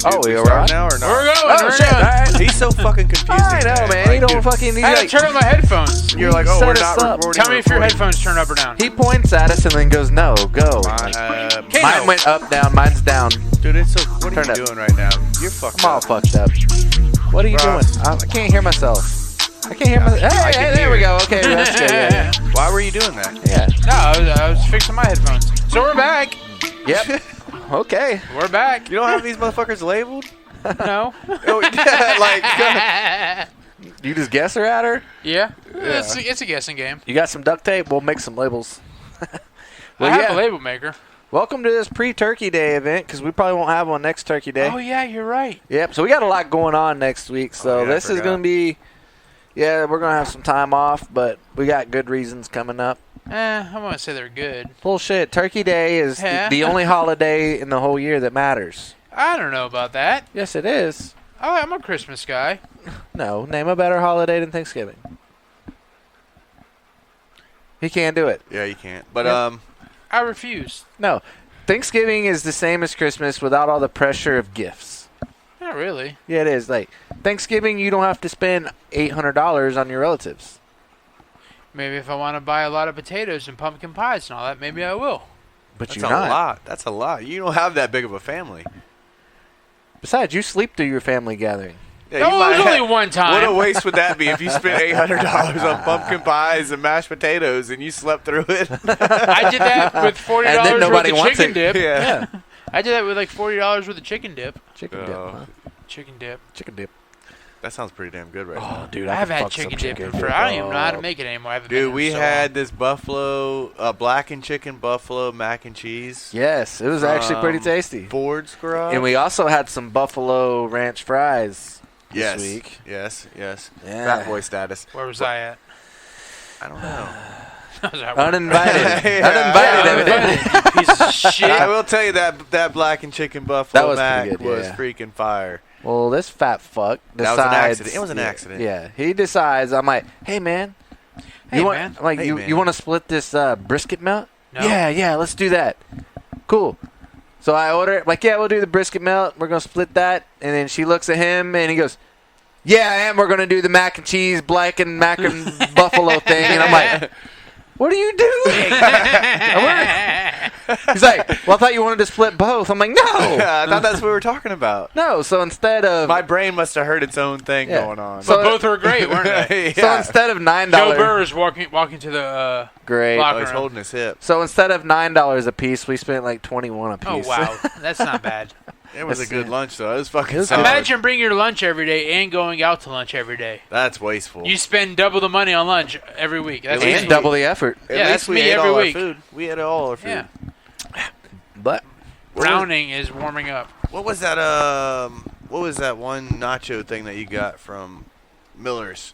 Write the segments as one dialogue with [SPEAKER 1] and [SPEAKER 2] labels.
[SPEAKER 1] we do?
[SPEAKER 2] Oh,
[SPEAKER 1] we
[SPEAKER 2] we're
[SPEAKER 1] start
[SPEAKER 2] on?
[SPEAKER 1] now or not?
[SPEAKER 3] We're going.
[SPEAKER 2] Oh,
[SPEAKER 3] we're
[SPEAKER 2] shit.
[SPEAKER 3] going.
[SPEAKER 2] All right.
[SPEAKER 1] He's so fucking confusing.
[SPEAKER 2] I know, man. He don't fucking... He's
[SPEAKER 3] I had to
[SPEAKER 2] like,
[SPEAKER 3] turn on my headphones.
[SPEAKER 1] You're like, oh,
[SPEAKER 2] Set
[SPEAKER 1] we're
[SPEAKER 2] us
[SPEAKER 1] not
[SPEAKER 2] up.
[SPEAKER 1] recording.
[SPEAKER 3] Tell me if your headphones turn up or down.
[SPEAKER 2] he points at us and then goes, no, go.
[SPEAKER 3] Okay,
[SPEAKER 2] Mine
[SPEAKER 3] no.
[SPEAKER 2] went up, down. Mine's down.
[SPEAKER 1] Dude, it's so... What are
[SPEAKER 2] Turn
[SPEAKER 1] you
[SPEAKER 2] up.
[SPEAKER 1] doing right now? You're fucked
[SPEAKER 2] I'm all
[SPEAKER 1] up.
[SPEAKER 2] fucked up. What are you doing?
[SPEAKER 1] Ross.
[SPEAKER 2] I can't hear myself. I can't hear myself.
[SPEAKER 1] I
[SPEAKER 2] Hey,
[SPEAKER 1] can
[SPEAKER 2] there
[SPEAKER 1] hear
[SPEAKER 2] we
[SPEAKER 1] you.
[SPEAKER 2] go. Okay, that's good. Yeah,
[SPEAKER 1] Why were you doing that?
[SPEAKER 2] yeah.
[SPEAKER 3] No, I was fixing my headphones. So we're back.
[SPEAKER 2] Yeah. Yep. Okay.
[SPEAKER 3] We're back.
[SPEAKER 1] You don't have these motherfuckers labeled?
[SPEAKER 3] No.
[SPEAKER 1] Oh, yeah, like...
[SPEAKER 2] You just guess her at her?
[SPEAKER 3] Yeah. It's a guessing game.
[SPEAKER 2] You got some duct tape? We'll make some labels. Well,
[SPEAKER 3] I have
[SPEAKER 2] yeah.
[SPEAKER 3] a label maker.
[SPEAKER 2] Welcome to this pre-Turkey Day event because we probably won't have one next Turkey Day.
[SPEAKER 3] Oh, yeah, you're right.
[SPEAKER 2] Yep. So we got a lot going on next week. So
[SPEAKER 1] Oh, yeah, I
[SPEAKER 2] this is
[SPEAKER 1] forgot.
[SPEAKER 2] going to be, yeah, we're going to have some time off, but we got good reasons coming up.
[SPEAKER 3] I wouldn't say they're good.
[SPEAKER 2] Bullshit. Turkey Day is
[SPEAKER 3] Yeah.
[SPEAKER 2] the only holiday in the whole year that matters.
[SPEAKER 3] I don't know about that.
[SPEAKER 2] Yes, it is.
[SPEAKER 3] I'm a Christmas guy.
[SPEAKER 2] No, name a better holiday than Thanksgiving. He can't do it.
[SPEAKER 1] Yeah, you can't. But,
[SPEAKER 2] Yep.
[SPEAKER 3] I refuse.
[SPEAKER 2] No. Thanksgiving is the same as Christmas without all the pressure of gifts.
[SPEAKER 3] Not really.
[SPEAKER 2] Yeah, it is. Like, Thanksgiving, you don't have to spend $800 on your relatives.
[SPEAKER 3] Maybe if I want to buy a lot of potatoes and pumpkin pies and all that, maybe I will.
[SPEAKER 2] But
[SPEAKER 1] that's
[SPEAKER 2] you're
[SPEAKER 1] a
[SPEAKER 2] not.
[SPEAKER 1] lot. That's a lot. You don't have that big of a family.
[SPEAKER 2] Besides, you sleep through your family gathering.
[SPEAKER 1] Yeah,
[SPEAKER 3] No,
[SPEAKER 1] you
[SPEAKER 3] it
[SPEAKER 1] might
[SPEAKER 3] was only
[SPEAKER 1] have-
[SPEAKER 3] one time.
[SPEAKER 1] What a waste would that be if you spent $800 on pumpkin pies and mashed potatoes and you slept through it?
[SPEAKER 3] I did that with $40
[SPEAKER 2] And then
[SPEAKER 3] worth
[SPEAKER 2] nobody
[SPEAKER 3] of
[SPEAKER 2] wants
[SPEAKER 3] chicken
[SPEAKER 2] it.
[SPEAKER 3] dip.
[SPEAKER 1] Yeah.
[SPEAKER 3] I did that with like $40 worth of chicken dip.
[SPEAKER 2] Chicken dip.
[SPEAKER 1] Oh.
[SPEAKER 2] Huh?
[SPEAKER 3] Chicken dip.
[SPEAKER 2] Chicken dip.
[SPEAKER 1] That sounds pretty damn good right now.
[SPEAKER 2] Oh, dude,
[SPEAKER 3] I
[SPEAKER 2] could
[SPEAKER 3] haven't had
[SPEAKER 2] fuck some
[SPEAKER 3] chicken dip
[SPEAKER 2] chicken
[SPEAKER 3] for. I don't even know how to make it anymore. I haven't
[SPEAKER 1] Dude,
[SPEAKER 3] been
[SPEAKER 1] we
[SPEAKER 3] in so
[SPEAKER 1] had
[SPEAKER 3] long.
[SPEAKER 1] this buffalo, blackened chicken buffalo mac and cheese.
[SPEAKER 2] Yes, it was actually pretty tasty.
[SPEAKER 1] Ford's Garage.
[SPEAKER 2] And we also had some buffalo ranch fries this week.
[SPEAKER 1] Yes.
[SPEAKER 2] Yeah.
[SPEAKER 1] Fat boy status.
[SPEAKER 3] Where was I at?
[SPEAKER 1] I don't know.
[SPEAKER 3] I was at work.
[SPEAKER 2] Uninvited.
[SPEAKER 1] Yeah.
[SPEAKER 2] Uninvited, evidently.
[SPEAKER 3] Uninvited, you piece of shit.
[SPEAKER 1] I will tell you that blackened chicken buffalo
[SPEAKER 2] That was
[SPEAKER 1] mac
[SPEAKER 2] pretty good,
[SPEAKER 1] was
[SPEAKER 2] yeah.
[SPEAKER 1] freaking fire.
[SPEAKER 2] Well, this fat fuck decides.
[SPEAKER 1] That was an accident. It was an accident.
[SPEAKER 2] Yeah, he decides. I'm like, hey man,
[SPEAKER 3] Hey,
[SPEAKER 2] you want
[SPEAKER 3] man.
[SPEAKER 2] I'm like
[SPEAKER 1] Hey,
[SPEAKER 2] you
[SPEAKER 1] man.
[SPEAKER 2] you want to split this brisket melt?
[SPEAKER 3] No.
[SPEAKER 2] Yeah, let's do that. Cool. So I order like, yeah, we'll do the brisket melt. We're gonna split that, and then she looks at him and he goes, yeah, and we're gonna do the mac and cheese, black and mac and buffalo thing, and I'm like, what are you doing? He's like, well, I thought you wanted to split both. I'm like, no,
[SPEAKER 1] I thought that's what we were talking about.
[SPEAKER 2] no. So instead of
[SPEAKER 1] My brain must have heard its own thing
[SPEAKER 2] Yeah.
[SPEAKER 1] going on.
[SPEAKER 2] So-
[SPEAKER 3] But both were great, weren't they?
[SPEAKER 2] so instead of $9,
[SPEAKER 3] Joe Burr is walking to the
[SPEAKER 2] great.
[SPEAKER 3] locker
[SPEAKER 1] Oh, he's
[SPEAKER 3] room.
[SPEAKER 1] holding his hip.
[SPEAKER 2] So instead of $9 a piece, we spent like 21 a
[SPEAKER 3] Oh
[SPEAKER 2] piece.
[SPEAKER 3] wow, that's not bad.
[SPEAKER 1] It was a
[SPEAKER 2] That's
[SPEAKER 1] good
[SPEAKER 2] it.
[SPEAKER 1] lunch, though. It was fucking
[SPEAKER 2] It was
[SPEAKER 1] solid.
[SPEAKER 3] Imagine bringing your lunch every day and going out to lunch every day.
[SPEAKER 1] That's wasteful.
[SPEAKER 3] You spend double the money on lunch every week. That's
[SPEAKER 1] At least
[SPEAKER 2] and
[SPEAKER 3] me.
[SPEAKER 2] double the effort.
[SPEAKER 1] At
[SPEAKER 3] yeah,
[SPEAKER 1] least
[SPEAKER 3] that's
[SPEAKER 1] we
[SPEAKER 3] me
[SPEAKER 1] ate
[SPEAKER 3] every
[SPEAKER 1] all
[SPEAKER 3] week.
[SPEAKER 1] Our food. We ate all our food.
[SPEAKER 3] Yeah.
[SPEAKER 2] But
[SPEAKER 3] Browning is warming up.
[SPEAKER 1] What was that? What was that one nacho thing that you got from Miller's?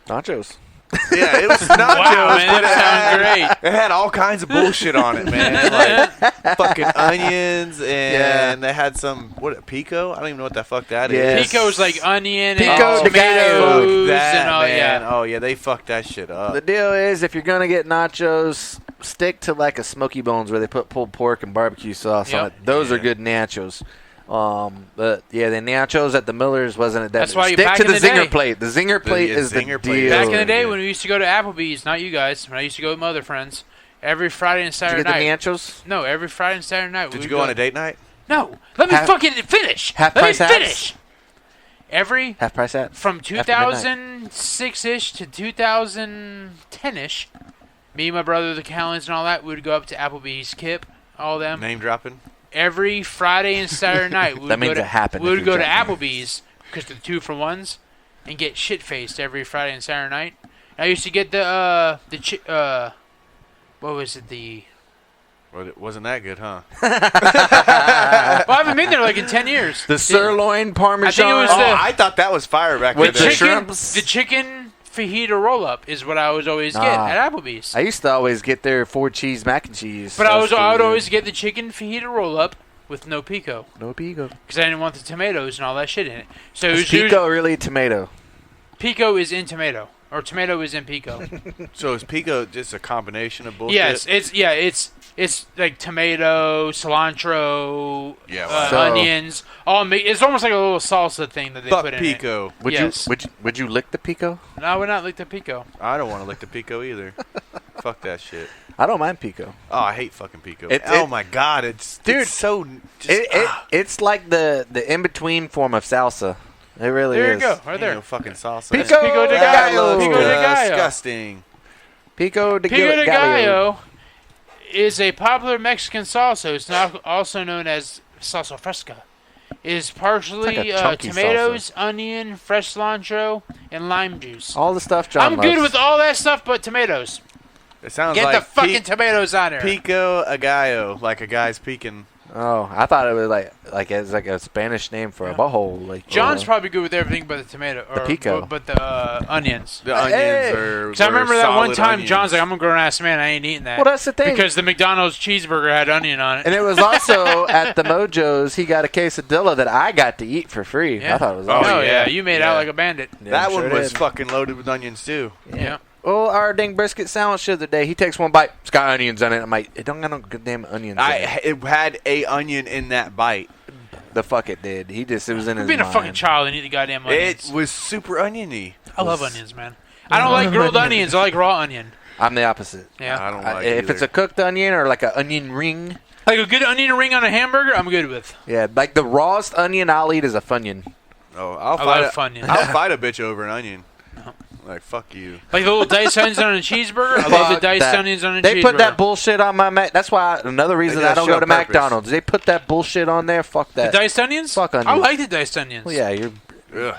[SPEAKER 2] nachos.
[SPEAKER 1] Yeah, it was nachos.
[SPEAKER 3] Wow, man,
[SPEAKER 1] but
[SPEAKER 3] that sounds great.
[SPEAKER 1] It had all kinds of bullshit on it, man. Like fucking onions, and they had some pico. I don't even know what the fuck that is.
[SPEAKER 2] Yes.
[SPEAKER 3] Pico's like onion
[SPEAKER 2] Pico
[SPEAKER 3] and
[SPEAKER 2] de gallo.
[SPEAKER 3] tomatoes
[SPEAKER 1] That,
[SPEAKER 3] and all.
[SPEAKER 1] man.
[SPEAKER 3] Yeah.
[SPEAKER 1] Oh yeah, they fucked that shit up.
[SPEAKER 2] The deal is, if you're gonna get nachos, stick to like a Smoky Bones where they put pulled pork and barbecue sauce on
[SPEAKER 3] Yep.
[SPEAKER 2] it. Those are
[SPEAKER 1] Yeah.
[SPEAKER 2] good nachos. But yeah, the nachos at the Miller's wasn't it that.
[SPEAKER 3] That's why you
[SPEAKER 2] stick
[SPEAKER 3] back
[SPEAKER 2] to
[SPEAKER 3] in
[SPEAKER 2] the
[SPEAKER 3] the
[SPEAKER 2] zinger
[SPEAKER 3] day.
[SPEAKER 2] plate. The zinger plate
[SPEAKER 1] yeah,
[SPEAKER 2] is the
[SPEAKER 1] zinger plate.
[SPEAKER 2] deal.
[SPEAKER 3] Back in the day
[SPEAKER 1] Yeah.
[SPEAKER 3] when we used to go to Applebee's, not you guys, when I used to go with my other friends, every Friday and
[SPEAKER 2] Did you
[SPEAKER 3] Saturday
[SPEAKER 2] get the
[SPEAKER 3] night.
[SPEAKER 2] nachos?
[SPEAKER 3] No, every Friday and Saturday night.
[SPEAKER 1] Did
[SPEAKER 3] we
[SPEAKER 1] you
[SPEAKER 3] would
[SPEAKER 1] go on a date night?
[SPEAKER 3] No, let me
[SPEAKER 2] Half-
[SPEAKER 3] fucking finish.
[SPEAKER 2] half
[SPEAKER 3] Let me
[SPEAKER 2] price hats?
[SPEAKER 3] finish. Every
[SPEAKER 2] Half price at?
[SPEAKER 3] from
[SPEAKER 2] After midnight.
[SPEAKER 3] 2006-ish to 2010-ish, me, my brother, the Callens, and all that, we would go up to Applebee's, Kip, all them.
[SPEAKER 1] Name dropping.
[SPEAKER 3] Every Friday and Saturday night, we would
[SPEAKER 2] That means
[SPEAKER 3] go to,
[SPEAKER 2] it happened
[SPEAKER 3] we
[SPEAKER 2] if
[SPEAKER 3] would go
[SPEAKER 2] you're
[SPEAKER 3] to
[SPEAKER 2] jumping.
[SPEAKER 3] Applebee's because they're 2-for-1s and get shit faced every Friday and Saturday night. I used to get what was it?
[SPEAKER 1] Well, it wasn't that good, huh?
[SPEAKER 3] Well, I haven't been there like in 10 years.
[SPEAKER 2] The sirloin parmesan.
[SPEAKER 3] I think it was
[SPEAKER 1] Oh,
[SPEAKER 3] the-
[SPEAKER 1] I thought that was fire back in
[SPEAKER 2] With
[SPEAKER 1] the
[SPEAKER 2] the
[SPEAKER 1] day.
[SPEAKER 2] shrimps?
[SPEAKER 3] The chicken fajita roll-up is what I was always get
[SPEAKER 2] Nah.
[SPEAKER 3] at Applebee's.
[SPEAKER 2] I used to always get their 4-cheese mac and cheese.
[SPEAKER 3] But
[SPEAKER 2] That
[SPEAKER 3] I
[SPEAKER 2] was
[SPEAKER 3] would
[SPEAKER 2] pretty
[SPEAKER 3] always
[SPEAKER 2] good.
[SPEAKER 3] get the chicken fajita roll-up with no pico
[SPEAKER 2] No pico.
[SPEAKER 3] because I didn't want the tomatoes and all that shit in it. So it
[SPEAKER 2] Is
[SPEAKER 3] was
[SPEAKER 2] pico really tomato?
[SPEAKER 3] pico is in tomato, or tomato is in pico.
[SPEAKER 1] So is pico just a combination of bullshit?
[SPEAKER 3] Yes, it's It's like tomato, cilantro,
[SPEAKER 1] Yeah,
[SPEAKER 3] onions. It's almost like a little salsa thing that they put in
[SPEAKER 1] pico.
[SPEAKER 3] it.
[SPEAKER 2] Would you lick the pico?
[SPEAKER 3] No, I would not lick the pico.
[SPEAKER 1] I don't want to lick the pico either. Fuck that shit.
[SPEAKER 2] I don't mind pico.
[SPEAKER 1] Oh, I hate fucking pico.
[SPEAKER 2] Oh
[SPEAKER 1] my god, it's so.
[SPEAKER 2] It's like the in between form of salsa. It really is.
[SPEAKER 3] There you go, right there.
[SPEAKER 1] No fucking salsa.
[SPEAKER 2] Pico de gallo.
[SPEAKER 3] Pico de gallo.
[SPEAKER 1] Disgusting.
[SPEAKER 2] Pico de
[SPEAKER 3] Pico de gallo is a popular Mexican salsa. It's now also known as salsa fresca. It is partially
[SPEAKER 2] like a chunky
[SPEAKER 3] tomatoes, onion, fresh cilantro, and lime juice.
[SPEAKER 2] All the stuff John
[SPEAKER 3] I'm
[SPEAKER 2] loves.
[SPEAKER 3] good with all that stuff but tomatoes.
[SPEAKER 1] It sounds
[SPEAKER 3] Get
[SPEAKER 1] like
[SPEAKER 3] the fucking tomatoes on there.
[SPEAKER 1] pico a gallo, like a guy's peeking.
[SPEAKER 2] Oh, I thought it was like it's like a Spanish name for a butthole. Like
[SPEAKER 3] John's probably good with everything but the tomato. Or,
[SPEAKER 2] The pico.
[SPEAKER 3] But the onions.
[SPEAKER 1] The onions are.
[SPEAKER 3] Because I remember that one
[SPEAKER 1] solid
[SPEAKER 3] time
[SPEAKER 1] onions.
[SPEAKER 3] John's like, I'm a grown ass man, I ain't eating that.
[SPEAKER 2] Well, that's the thing.
[SPEAKER 3] Because the McDonald's cheeseburger had onion on it.
[SPEAKER 2] And it was also at the Mojo's. He got a quesadilla that I got to eat for free.
[SPEAKER 3] Yeah.
[SPEAKER 2] I thought it was
[SPEAKER 3] Oh,
[SPEAKER 2] awesome.
[SPEAKER 3] yeah. You made out like a bandit.
[SPEAKER 2] Yeah,
[SPEAKER 1] That
[SPEAKER 2] sure
[SPEAKER 1] one was
[SPEAKER 2] did.
[SPEAKER 1] fucking loaded with onions too.
[SPEAKER 3] Yeah.
[SPEAKER 2] Well, our dang brisket sandwich the other day, he takes one bite. It's got onions on it. I'm like, it don't got no goddamn onions on it.
[SPEAKER 1] It had a onion in that bite.
[SPEAKER 2] The fuck it did. It was in his
[SPEAKER 3] You're being
[SPEAKER 2] mind.
[SPEAKER 3] a fucking child and eat the goddamn onions.
[SPEAKER 1] It was super oniony.
[SPEAKER 3] I love onions, man. I don't like grilled onions. I like raw onion.
[SPEAKER 2] I'm the opposite.
[SPEAKER 3] Yeah.
[SPEAKER 1] I don't like
[SPEAKER 2] If
[SPEAKER 1] either.
[SPEAKER 2] it's a cooked onion or like an onion ring,
[SPEAKER 3] Like a good onion ring on a hamburger, I'm good with.
[SPEAKER 2] yeah, like the rawest onion I'll eat is a funyun.
[SPEAKER 1] Oh,
[SPEAKER 3] I
[SPEAKER 1] fight
[SPEAKER 3] love
[SPEAKER 1] a-
[SPEAKER 3] Funyuns.
[SPEAKER 1] I'll fight a bitch over an onion. Like, fuck you.
[SPEAKER 3] Like the little diced onions on a cheeseburger. I love the
[SPEAKER 2] Fuck
[SPEAKER 3] diced
[SPEAKER 2] that.
[SPEAKER 3] onions on a cheeseburger.
[SPEAKER 2] They put that bullshit on my Mac. That's why another reason
[SPEAKER 1] They do
[SPEAKER 2] I don't
[SPEAKER 1] that
[SPEAKER 2] go to
[SPEAKER 1] shit on purpose.
[SPEAKER 2] McDonald's. They put that bullshit on there. Fuck
[SPEAKER 3] The
[SPEAKER 2] that.
[SPEAKER 3] diced onions?
[SPEAKER 2] Fuck onions.
[SPEAKER 3] I like the diced onions.
[SPEAKER 2] Well, yeah, you're.
[SPEAKER 1] Ugh.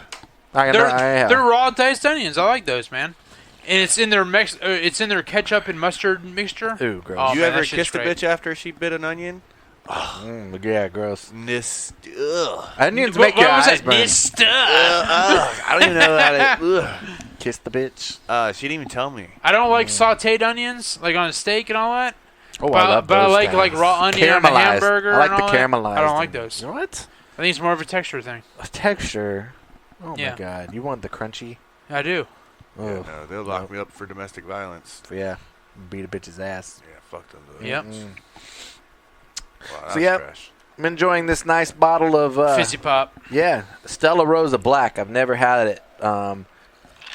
[SPEAKER 3] They're raw diced onions. I like those, man. And it's in their it's in their ketchup and mustard mixture.
[SPEAKER 2] Ooh, gross.
[SPEAKER 3] Oh,
[SPEAKER 1] You
[SPEAKER 3] man,
[SPEAKER 1] ever
[SPEAKER 3] that shit's
[SPEAKER 1] kissed a
[SPEAKER 3] great.
[SPEAKER 1] bitch after she bit an onion?
[SPEAKER 2] Yeah, gross.
[SPEAKER 1] Ugh.
[SPEAKER 2] Onions
[SPEAKER 3] What
[SPEAKER 2] make your
[SPEAKER 3] was
[SPEAKER 2] eyes
[SPEAKER 3] that?
[SPEAKER 2] burn.
[SPEAKER 1] I don't even know how to. Ugh.
[SPEAKER 2] Kiss the bitch.
[SPEAKER 1] She didn't even tell me.
[SPEAKER 3] I don't like sautéed onions, like on a steak and all that.
[SPEAKER 2] Oh,
[SPEAKER 3] But,
[SPEAKER 2] I love
[SPEAKER 3] but I
[SPEAKER 2] those
[SPEAKER 3] like
[SPEAKER 2] guys.
[SPEAKER 3] raw onion on a
[SPEAKER 2] Caramelized.
[SPEAKER 3] hamburger.
[SPEAKER 2] I like
[SPEAKER 3] and
[SPEAKER 2] the
[SPEAKER 3] all that.
[SPEAKER 2] caramelized.
[SPEAKER 3] I don't like those.
[SPEAKER 2] What?
[SPEAKER 3] I think it's more of a texture thing.
[SPEAKER 2] A texture. Oh
[SPEAKER 3] Yeah.
[SPEAKER 2] my god, you want the crunchy?
[SPEAKER 3] I do.
[SPEAKER 2] Oh,
[SPEAKER 1] Yeah, no, they'll lock me up for domestic violence.
[SPEAKER 2] yeah. Beat a bitch's ass.
[SPEAKER 1] Yeah, fuck them.
[SPEAKER 3] Yep.
[SPEAKER 2] Mm.
[SPEAKER 1] Wow,
[SPEAKER 2] So,
[SPEAKER 1] that's
[SPEAKER 2] yeah.
[SPEAKER 1] trash.
[SPEAKER 2] I'm enjoying this nice bottle of
[SPEAKER 3] Fizzy pop.
[SPEAKER 2] yeah, Stella Rosa Black. I've never had it.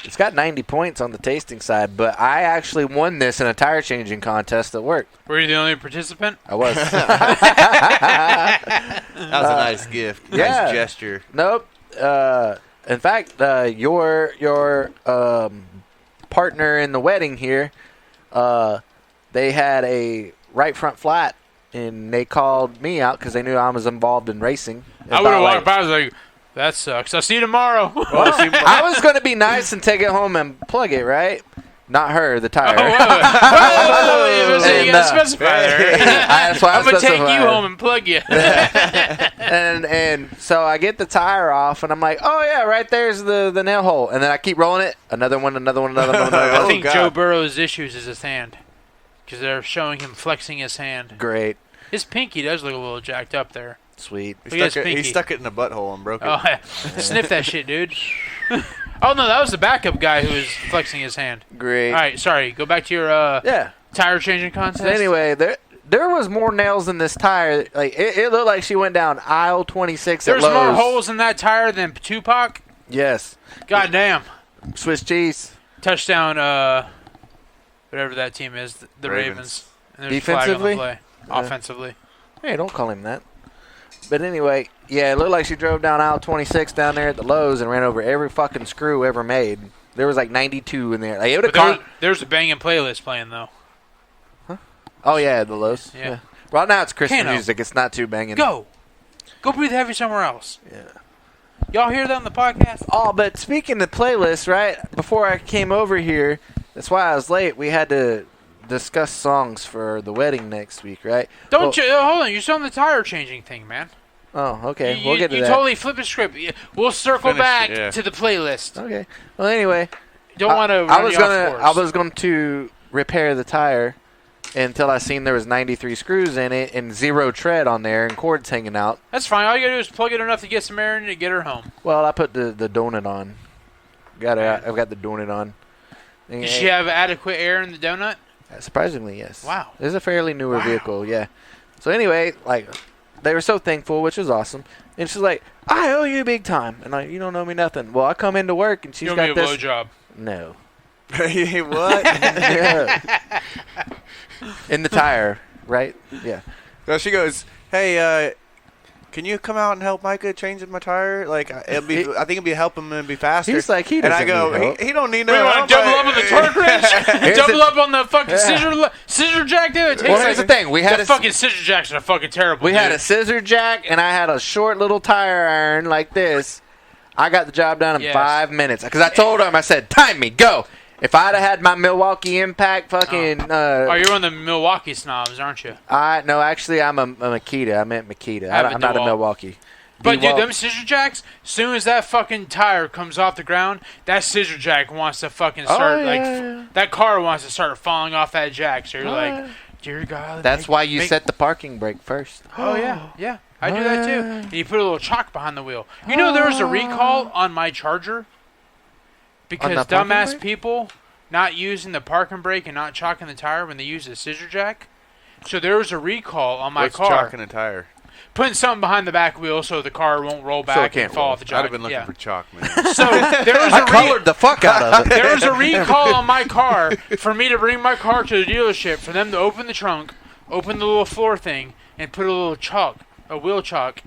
[SPEAKER 2] It's got 90 points on the tasting side, but I actually won this in a tire changing contest at work.
[SPEAKER 3] Were you the only participant?
[SPEAKER 2] I was.
[SPEAKER 1] That was a nice gift.
[SPEAKER 2] Yeah.
[SPEAKER 1] Nice gesture.
[SPEAKER 2] Nope. In fact, your partner in the wedding here, they had a right front flat, and they called me out because they knew I was involved in racing.
[SPEAKER 3] I would have walked by. I was like, that sucks. I'll see you tomorrow.
[SPEAKER 2] I was going to be nice and take it home and plug it, right? Not her, the tire.
[SPEAKER 3] You
[SPEAKER 2] And,
[SPEAKER 3] gotta specify there.
[SPEAKER 2] That's why I
[SPEAKER 3] I'm gonna take you
[SPEAKER 2] specified.
[SPEAKER 3] home and plug you.
[SPEAKER 2] And so I get the tire off, and I'm like, oh, yeah, right there's the nail hole. And then I keep rolling it. Another one.
[SPEAKER 3] I think
[SPEAKER 1] God.
[SPEAKER 3] Joe Burrow's issues is his hand, because they're showing him flexing his hand.
[SPEAKER 2] Great.
[SPEAKER 3] His pinky does look a little jacked up there.
[SPEAKER 2] Sweet.
[SPEAKER 1] He
[SPEAKER 3] Look at
[SPEAKER 1] stuck,
[SPEAKER 3] his
[SPEAKER 1] he
[SPEAKER 3] pinky.
[SPEAKER 1] stuck it in a butthole and broke it.
[SPEAKER 3] Oh, yeah. Sniff that shit, dude. Oh no, that was the backup guy who was flexing his hand.
[SPEAKER 2] Great.
[SPEAKER 3] All right, sorry. Go back to your
[SPEAKER 2] Yeah.
[SPEAKER 3] tire changing contest.
[SPEAKER 2] So anyway, there was more nails in this tire. Like it looked like she went down aisle 26
[SPEAKER 3] there's
[SPEAKER 2] at Lowe's.
[SPEAKER 3] more holes in that tire than Tupac.
[SPEAKER 2] Yes.
[SPEAKER 3] God damn.
[SPEAKER 2] Swiss cheese.
[SPEAKER 3] Touchdown. Whatever that team is, the Ravens. And there's a flag on the
[SPEAKER 2] Defensively?
[SPEAKER 3] play. Offensively.
[SPEAKER 2] Hey, don't call him that. But anyway, yeah, it looked like she drove down aisle 26 down there at the Lowe's and ran over every fucking screw ever made. There was like 92 in there. Like, it would have
[SPEAKER 3] But
[SPEAKER 2] caught.
[SPEAKER 3] there's a banging playlist playing though.
[SPEAKER 2] Oh yeah, the Lowe's.
[SPEAKER 3] Yeah.
[SPEAKER 2] Right now it's Christmas
[SPEAKER 3] Kano.
[SPEAKER 2] music. It's not too banging.
[SPEAKER 3] Go breathe heavy somewhere else.
[SPEAKER 2] Yeah.
[SPEAKER 3] Y'all hear that on the podcast?
[SPEAKER 2] Oh, but speaking of playlists, right? Before I came over here, that's why I was late. We had to discuss songs for the wedding next week, right?
[SPEAKER 3] Don't you hold on? You're still on the tire changing thing, man.
[SPEAKER 2] Oh, okay.
[SPEAKER 3] You,
[SPEAKER 2] We'll get to
[SPEAKER 3] you
[SPEAKER 2] that.
[SPEAKER 3] totally flip the script. We'll circle
[SPEAKER 1] Finish,
[SPEAKER 3] back
[SPEAKER 1] yeah.
[SPEAKER 3] to the playlist.
[SPEAKER 2] Okay. Well, anyway,
[SPEAKER 3] Don't want to.
[SPEAKER 2] I was going to repair the tire until I seen there was 93 screws in it and zero tread on there and cords hanging out.
[SPEAKER 3] That's fine. All you gotta do is plug it enough to get some air in it to get her home.
[SPEAKER 2] Well, I put the donut on. I've got the donut on.
[SPEAKER 3] Does she have adequate air in the donut?
[SPEAKER 2] Surprisingly, yes.
[SPEAKER 3] Wow.
[SPEAKER 2] This is a fairly newer vehicle, yeah. So anyway, like, they were so thankful, which was awesome. And she's like, I owe you big time. And you don't owe me nothing. Well, I come into work, and she's got this.
[SPEAKER 3] You owe me a blowjob.
[SPEAKER 2] No.
[SPEAKER 1] What?
[SPEAKER 2] Yeah. In the tire, right? Yeah.
[SPEAKER 1] So she goes, hey, can you come out and help Micah change my tire? Like, I think it'd be help him and be faster.
[SPEAKER 2] He's like, he
[SPEAKER 1] and
[SPEAKER 2] doesn't
[SPEAKER 1] I go,
[SPEAKER 2] need help.
[SPEAKER 1] he don't need no
[SPEAKER 3] We want
[SPEAKER 1] help.
[SPEAKER 3] to double up on the torque wrench? Double up on the fucking scissor jack, dude? It takes
[SPEAKER 2] Well, here's the thing. We had
[SPEAKER 3] the fucking scissor jacks are fucking terrible.
[SPEAKER 2] We had a scissor jack, and I had a short little tire iron like this. I got the job done in 5 minutes. Because I told him, I said, time me, go. If I'd have had my Milwaukee Impact fucking...
[SPEAKER 3] you're one of the Milwaukee snobs, aren't you?
[SPEAKER 2] No, actually, I'm a Makita. I meant Makita. I'm not a Milwaukee.
[SPEAKER 3] But, dude, them scissor jacks, as soon as that fucking tire comes off the ground, that scissor jack wants to fucking start, that car wants to start falling off that jack. So you're like, dear God.
[SPEAKER 2] That's why you set the parking brake first.
[SPEAKER 3] Oh, yeah, yeah. I do that, too. And you put a little chalk behind the wheel. You know there was a recall on my Charger? Because dumbass people not using the parking brake and not chalking the tire when they use the scissor jack. So there was a recall on my car.
[SPEAKER 1] What's chalking a tire?
[SPEAKER 3] Putting something behind the back wheel so the car won't roll back and fall off the jack.
[SPEAKER 1] I'd have been looking for chalk, man.
[SPEAKER 3] So there was
[SPEAKER 2] I colored the fuck out of it.
[SPEAKER 3] There was a recall on my car for me to bring my car to the dealership for them to open the trunk, open the little floor thing, and put a little chalk, a wheel chalk,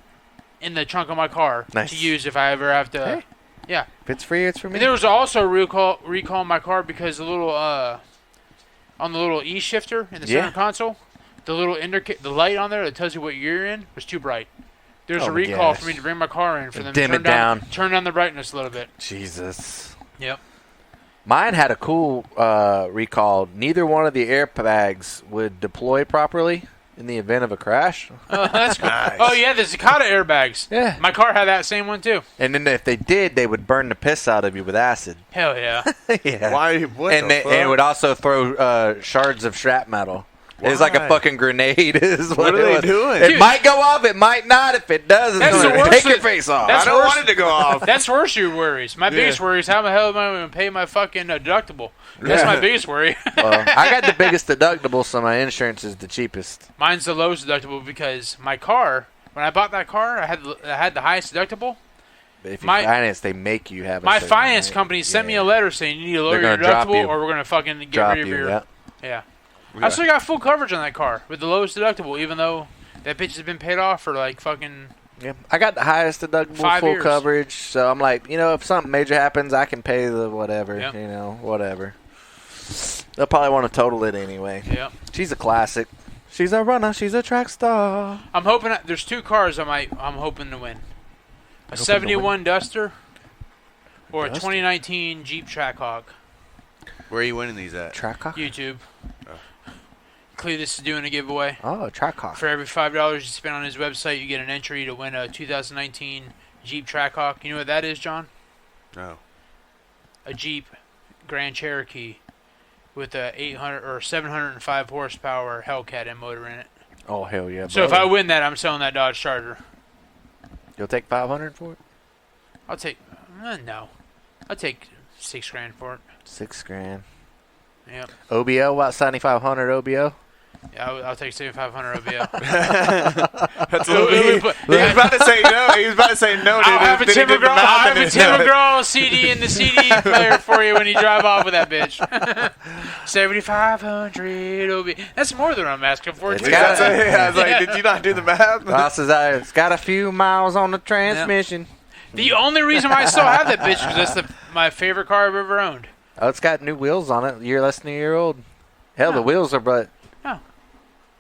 [SPEAKER 3] in the trunk of my car to use if I ever have to.
[SPEAKER 2] Hey.
[SPEAKER 3] Yeah.
[SPEAKER 2] If it's free, it's for me.
[SPEAKER 3] And there was also a recall on my car because the little on the little E shifter in the center console, the little the light on there that tells you what year you're in was too bright. There's a recall for me to bring my car in for them to turn down the brightness a little bit.
[SPEAKER 2] Jesus.
[SPEAKER 3] Yep.
[SPEAKER 2] Mine had a cool recall. Neither one of the airbags would deploy properly in the event of a crash.
[SPEAKER 3] Oh, that's cool. Nice. Oh, yeah, the Zakata airbags.
[SPEAKER 2] Yeah.
[SPEAKER 3] My car had that same one, too.
[SPEAKER 2] And then if they did, they would burn the piss out of you with acid.
[SPEAKER 3] Hell yeah.
[SPEAKER 2] Yeah.
[SPEAKER 1] Why? What
[SPEAKER 2] and it would also throw shards of shrapnel. It's like a fucking grenade. Is what
[SPEAKER 1] are they doing?
[SPEAKER 2] It might go off. It might not. If it does, it's going to take your face off.
[SPEAKER 1] I don't want it to go off.
[SPEAKER 3] That's worse your worries. My biggest worry is how the hell am I going to pay my fucking deductible? That's my biggest worry.
[SPEAKER 2] Well, I got the biggest deductible, so my insurance is the cheapest.
[SPEAKER 3] Mine's the lowest deductible because my car, when I bought that car, I had the highest deductible.
[SPEAKER 2] But if you finance, they make you have a
[SPEAKER 3] my finance company sent me a letter saying you need to lower your deductible or we're going to fucking get rid of your... Yeah. I still got full coverage on that car with the lowest deductible, even though that bitch has been paid off for like fucking...
[SPEAKER 2] Yeah, I got the highest deductible,
[SPEAKER 3] 5
[SPEAKER 2] full
[SPEAKER 3] years.
[SPEAKER 2] coverage, so I'm like, if something major happens, I can pay the whatever,
[SPEAKER 3] Yep.
[SPEAKER 2] Whatever. They'll probably want to total it anyway.
[SPEAKER 3] Yeah.
[SPEAKER 2] She's a classic. She's a runner. She's a track star.
[SPEAKER 3] I'm hoping there's 2 cars I'm hoping to win. A 71 Duster or a 2019 Jeep Trackhawk.
[SPEAKER 1] Where are you winning these at?
[SPEAKER 2] Trackhawk?
[SPEAKER 3] YouTube. Cletus is doing a giveaway.
[SPEAKER 2] Oh, Trackhawk.
[SPEAKER 3] For every $5 you spend on his website, you get an entry to win a 2019 Jeep Trackhawk. You know what that is, John?
[SPEAKER 1] No.
[SPEAKER 3] A Jeep Grand Cherokee with a 800 or 705 horsepower Hellcat motor in it.
[SPEAKER 2] Oh, hell yeah.
[SPEAKER 3] So if I win that, I'm selling that Dodge Charger.
[SPEAKER 2] You'll take $500 for it?
[SPEAKER 3] I'll take no. I'll take $6,000 for it.
[SPEAKER 2] $6,000.
[SPEAKER 3] Yep.
[SPEAKER 2] OBO, about 7,500 OBO.
[SPEAKER 3] Yeah, I'll take 7,500 OBO.
[SPEAKER 1] That's he was about to say no. He was about to say no.
[SPEAKER 3] I'll have a Tim McGraw CD in the CD player for you when you drive off with that bitch. 7,500 OBO. That's more than I'm asking for.
[SPEAKER 1] I was like, did you not do the math?
[SPEAKER 2] Ross says it's got a few miles on the transmission.
[SPEAKER 3] Yep. The only reason why I still have that bitch is that's my favorite car I've ever owned.
[SPEAKER 2] Oh, it's got new wheels on it. You're less than a year old. Hell, the wheels are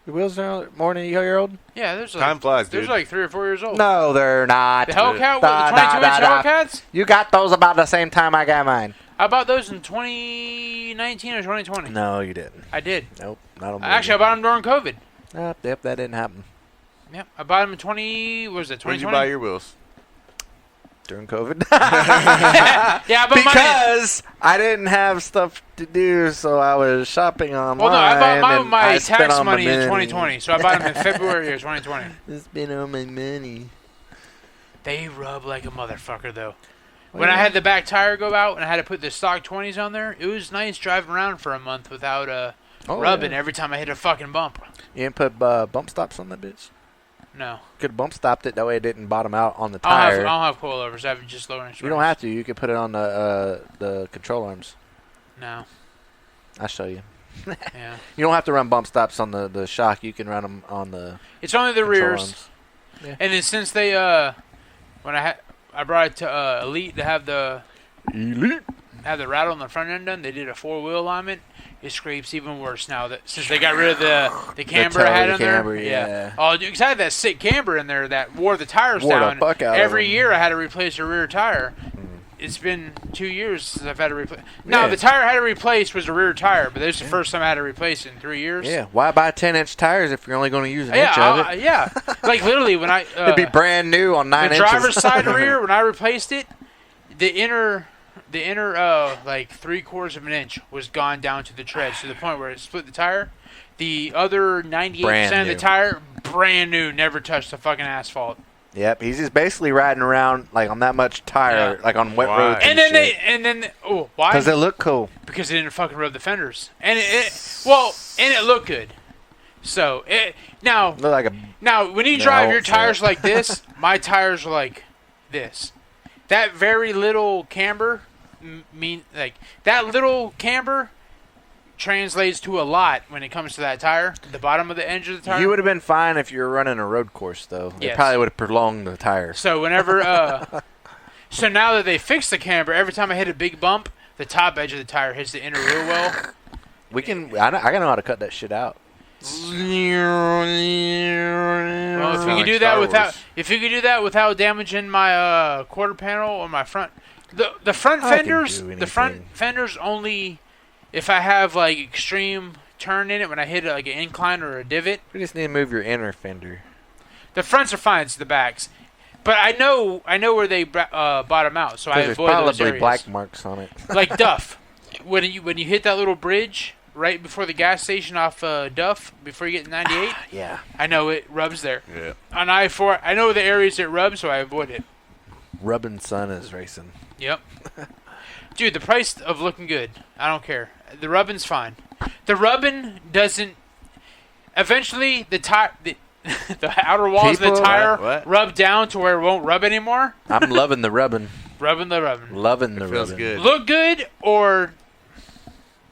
[SPEAKER 2] the wheels are more than a year old?
[SPEAKER 3] Yeah, there's like...
[SPEAKER 1] Time flies, dude.
[SPEAKER 3] There's like 3 or 4 years old.
[SPEAKER 2] No, they're not.
[SPEAKER 3] The Hellcat? The 22-inch Hellcats?
[SPEAKER 2] You got those about the same time I got mine.
[SPEAKER 3] I bought those in 2019 or 2020.
[SPEAKER 2] No, you didn't.
[SPEAKER 3] I did.
[SPEAKER 2] Nope. I
[SPEAKER 3] bought them during COVID.
[SPEAKER 2] Yep, that didn't happen.
[SPEAKER 3] Yep, I bought them in 20... What was it, 2020?
[SPEAKER 1] When did you buy your wheels?
[SPEAKER 2] During COVID.
[SPEAKER 3] Yeah, but
[SPEAKER 2] because I didn't have stuff to do, so I was shopping online.
[SPEAKER 3] Well, no, I bought my tax money in 2020, so I bought them in February of 2020.
[SPEAKER 2] It's been on my money.
[SPEAKER 3] They rub like a motherfucker, though. When I had the back tire go out and I had to put the stock 20s on there, it was nice driving around for a month without rubbing every time I hit a fucking bump.
[SPEAKER 2] You didn't put bump stops on that bitch?
[SPEAKER 3] No.
[SPEAKER 2] Could have bump stopped it. That way it didn't bottom out on the tire.
[SPEAKER 3] I don't have coilovers. I have just lowering springs.
[SPEAKER 2] You don't have to. You could put it on the control arms.
[SPEAKER 3] No.
[SPEAKER 2] I'll show you.
[SPEAKER 3] Yeah.
[SPEAKER 2] You don't have to run bump stops on the shock. You can run them on the.
[SPEAKER 3] It's only the rears.
[SPEAKER 2] Yeah.
[SPEAKER 3] And then since they when I brought it to Elite to have the rattle on the front end done, they did a 4-wheel alignment. It scrapes even worse now that since they got rid of the camber I had in there.
[SPEAKER 2] Yeah.
[SPEAKER 3] Oh, dude, 'cause I had that sick camber in there that wore the tires down.
[SPEAKER 2] The fuck out
[SPEAKER 3] Every
[SPEAKER 2] of
[SPEAKER 3] year I had to replace a rear tire. It's been 2 years since I've had to replace. Now the tire I had to replace was a rear tire, but this is the first time I had to replace it in 3 years.
[SPEAKER 2] Yeah. Why buy 10-inch tires if you're only going to use an inch of it?
[SPEAKER 3] Yeah. Like literally when I
[SPEAKER 2] it'd be brand new on 9 inches.
[SPEAKER 3] The driver's side rear when I replaced it, the inner like 3/4 of an inch was gone down to the treads to the point where it split the tire. The other 98% of the tire, brand new, never touched the fucking asphalt.
[SPEAKER 2] Yep, he's just basically riding around like on that much tire, like on wet roads.
[SPEAKER 3] And then why?
[SPEAKER 2] Because they look cool.
[SPEAKER 3] Because it didn't fucking rub the fenders, and it looked good. So now when you drive your tires like this, my tires are like this. That very little camber translates to a lot when it comes to that tire, the bottom of the edge of the tire.
[SPEAKER 2] You would have been fine if you were running a road course, though.
[SPEAKER 3] Yes.
[SPEAKER 2] It probably would have prolonged the tire.
[SPEAKER 3] So whenever, so now that they fixed the camber, every time I hit a big bump, the top edge of the tire hits the inner wheel well.
[SPEAKER 2] I know how to cut that shit out.
[SPEAKER 3] Well, if you could do that without damaging my quarter panel or my front, the front fenders only. If I have like extreme turn in it when I hit like an incline or a divot.
[SPEAKER 2] We just need to move your inner fender.
[SPEAKER 3] The fronts are fine, it's the backs. But I know where they bottom out, so I avoid those areas.
[SPEAKER 2] Probably black marks on it.
[SPEAKER 3] Like Duff, when you hit that little bridge right before the gas station off Duff before you get to 98.
[SPEAKER 2] Yeah.
[SPEAKER 3] I know it rubs there.
[SPEAKER 1] Yeah.
[SPEAKER 3] On I-4, I know the areas it rubs, so I avoid it.
[SPEAKER 2] Rubbing sun is racing.
[SPEAKER 3] Yep. Dude, the price of looking good, I don't care. The rubbing's fine. The rubbing doesn't. Eventually, the outer walls of the tire rub down to where it won't rub anymore.
[SPEAKER 2] I'm loving the rubbing.
[SPEAKER 3] Rubbing the rubbing.
[SPEAKER 2] Loving the
[SPEAKER 1] feels
[SPEAKER 2] rubbing.
[SPEAKER 1] Good.
[SPEAKER 3] Look good or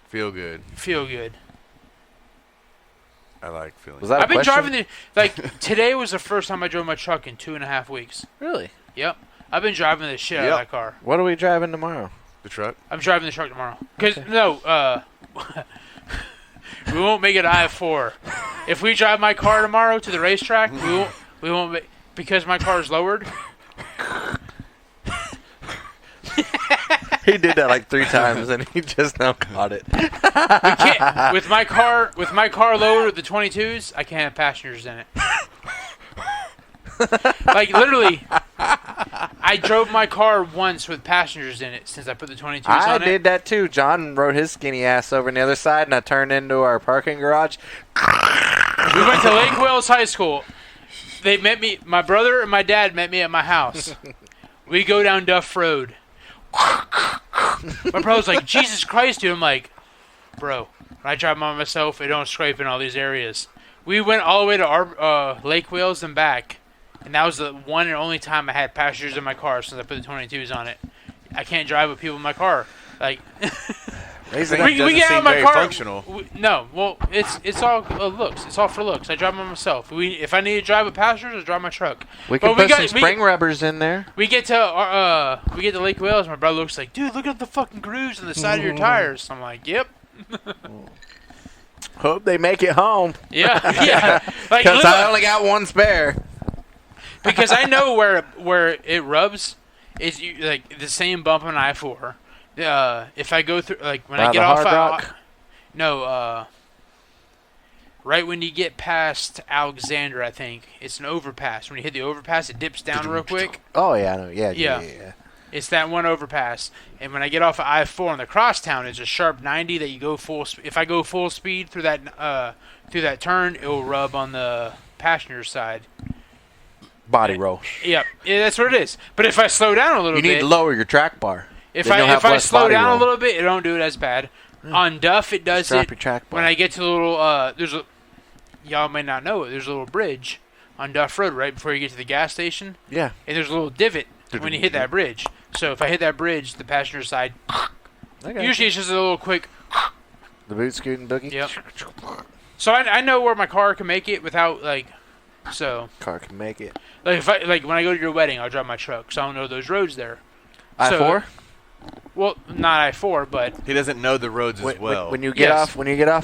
[SPEAKER 1] feel good.
[SPEAKER 3] Feel good.
[SPEAKER 1] I like feeling.
[SPEAKER 2] Was that
[SPEAKER 3] I've been driving today was the first time I drove my truck in 2.5 weeks.
[SPEAKER 2] Really?
[SPEAKER 3] Yep. I've been driving the shit out of that car.
[SPEAKER 2] What are we driving tomorrow?
[SPEAKER 1] The truck?
[SPEAKER 3] I'm driving the truck tomorrow. We won't make it I-4. If we drive my car tomorrow to the racetrack, we won't make, because my car is lowered.
[SPEAKER 2] He did that like 3 times and he just now caught it.
[SPEAKER 3] We can't, with my car lowered with the 22s, I can't have passengers in it. Like literally, I drove my car once with passengers in it since I put the 22s on it.
[SPEAKER 2] I did that too. John rode his skinny ass over on the other side, and I turned into our parking garage.
[SPEAKER 3] We went to Lake Wales High School. They met me. My brother and my dad met me at my house. We go down Duff Road. My brother's like, Jesus Christ, dude. I'm like, bro, when I drive by myself, it don't scrape in all these areas. We went all the way to our Lake Wales and back. And that was the one and only time I had passengers in my car since I put the 22s on it. I can't drive with people in my car. Like, we get out of my car.
[SPEAKER 1] Functional.
[SPEAKER 3] It's all looks. It's all for looks. I drive by myself. If I need to drive with passengers, I drive my truck.
[SPEAKER 2] We can put some spring rubbers in there.
[SPEAKER 3] We get to Lake Wales. My brother looks like, dude, look at the fucking grooves on the side of your tires. I'm like, yep.
[SPEAKER 2] Hope they make it home.
[SPEAKER 3] Yeah.
[SPEAKER 2] Because I only got one spare.
[SPEAKER 3] Because I know where it rubs is like the same bump on I-4. If I go through when I get off right when you get past Alexander, I think it's an overpass. When you hit the overpass, it dips down real quick.
[SPEAKER 2] Oh yeah, I know. Yeah.
[SPEAKER 3] It's that one overpass. And when I get off of I-4 on the crosstown, it's a sharp 90 that you go full. If I go full speed through that turn, it will rub on the passenger side.
[SPEAKER 2] Body roll.
[SPEAKER 3] Yep. Yeah, that's what it is. But if I slow down a little bit...
[SPEAKER 2] You need to lower your track bar.
[SPEAKER 3] If I slow down a little bit, it don't do it as bad. On Duff, it does
[SPEAKER 2] Drop
[SPEAKER 3] it
[SPEAKER 2] your track bar.
[SPEAKER 3] when I get to the little. Y'all may not know it. There's a little bridge on Duff Road right before you get to the gas station.
[SPEAKER 2] Yeah.
[SPEAKER 3] And there's a little divot when you hit that bridge. So if I hit that bridge, the passenger side. Usually it's just a little quick.
[SPEAKER 2] The boot scooting boogie.
[SPEAKER 3] Yep. So I know where my car can make it without so.
[SPEAKER 2] Car can make it.
[SPEAKER 3] Like if when I go to your wedding, I'll drive my truck because I don't know those roads there.
[SPEAKER 2] I-4.
[SPEAKER 3] Well, not I-4, but
[SPEAKER 1] he doesn't know the roads as well.
[SPEAKER 2] When you get off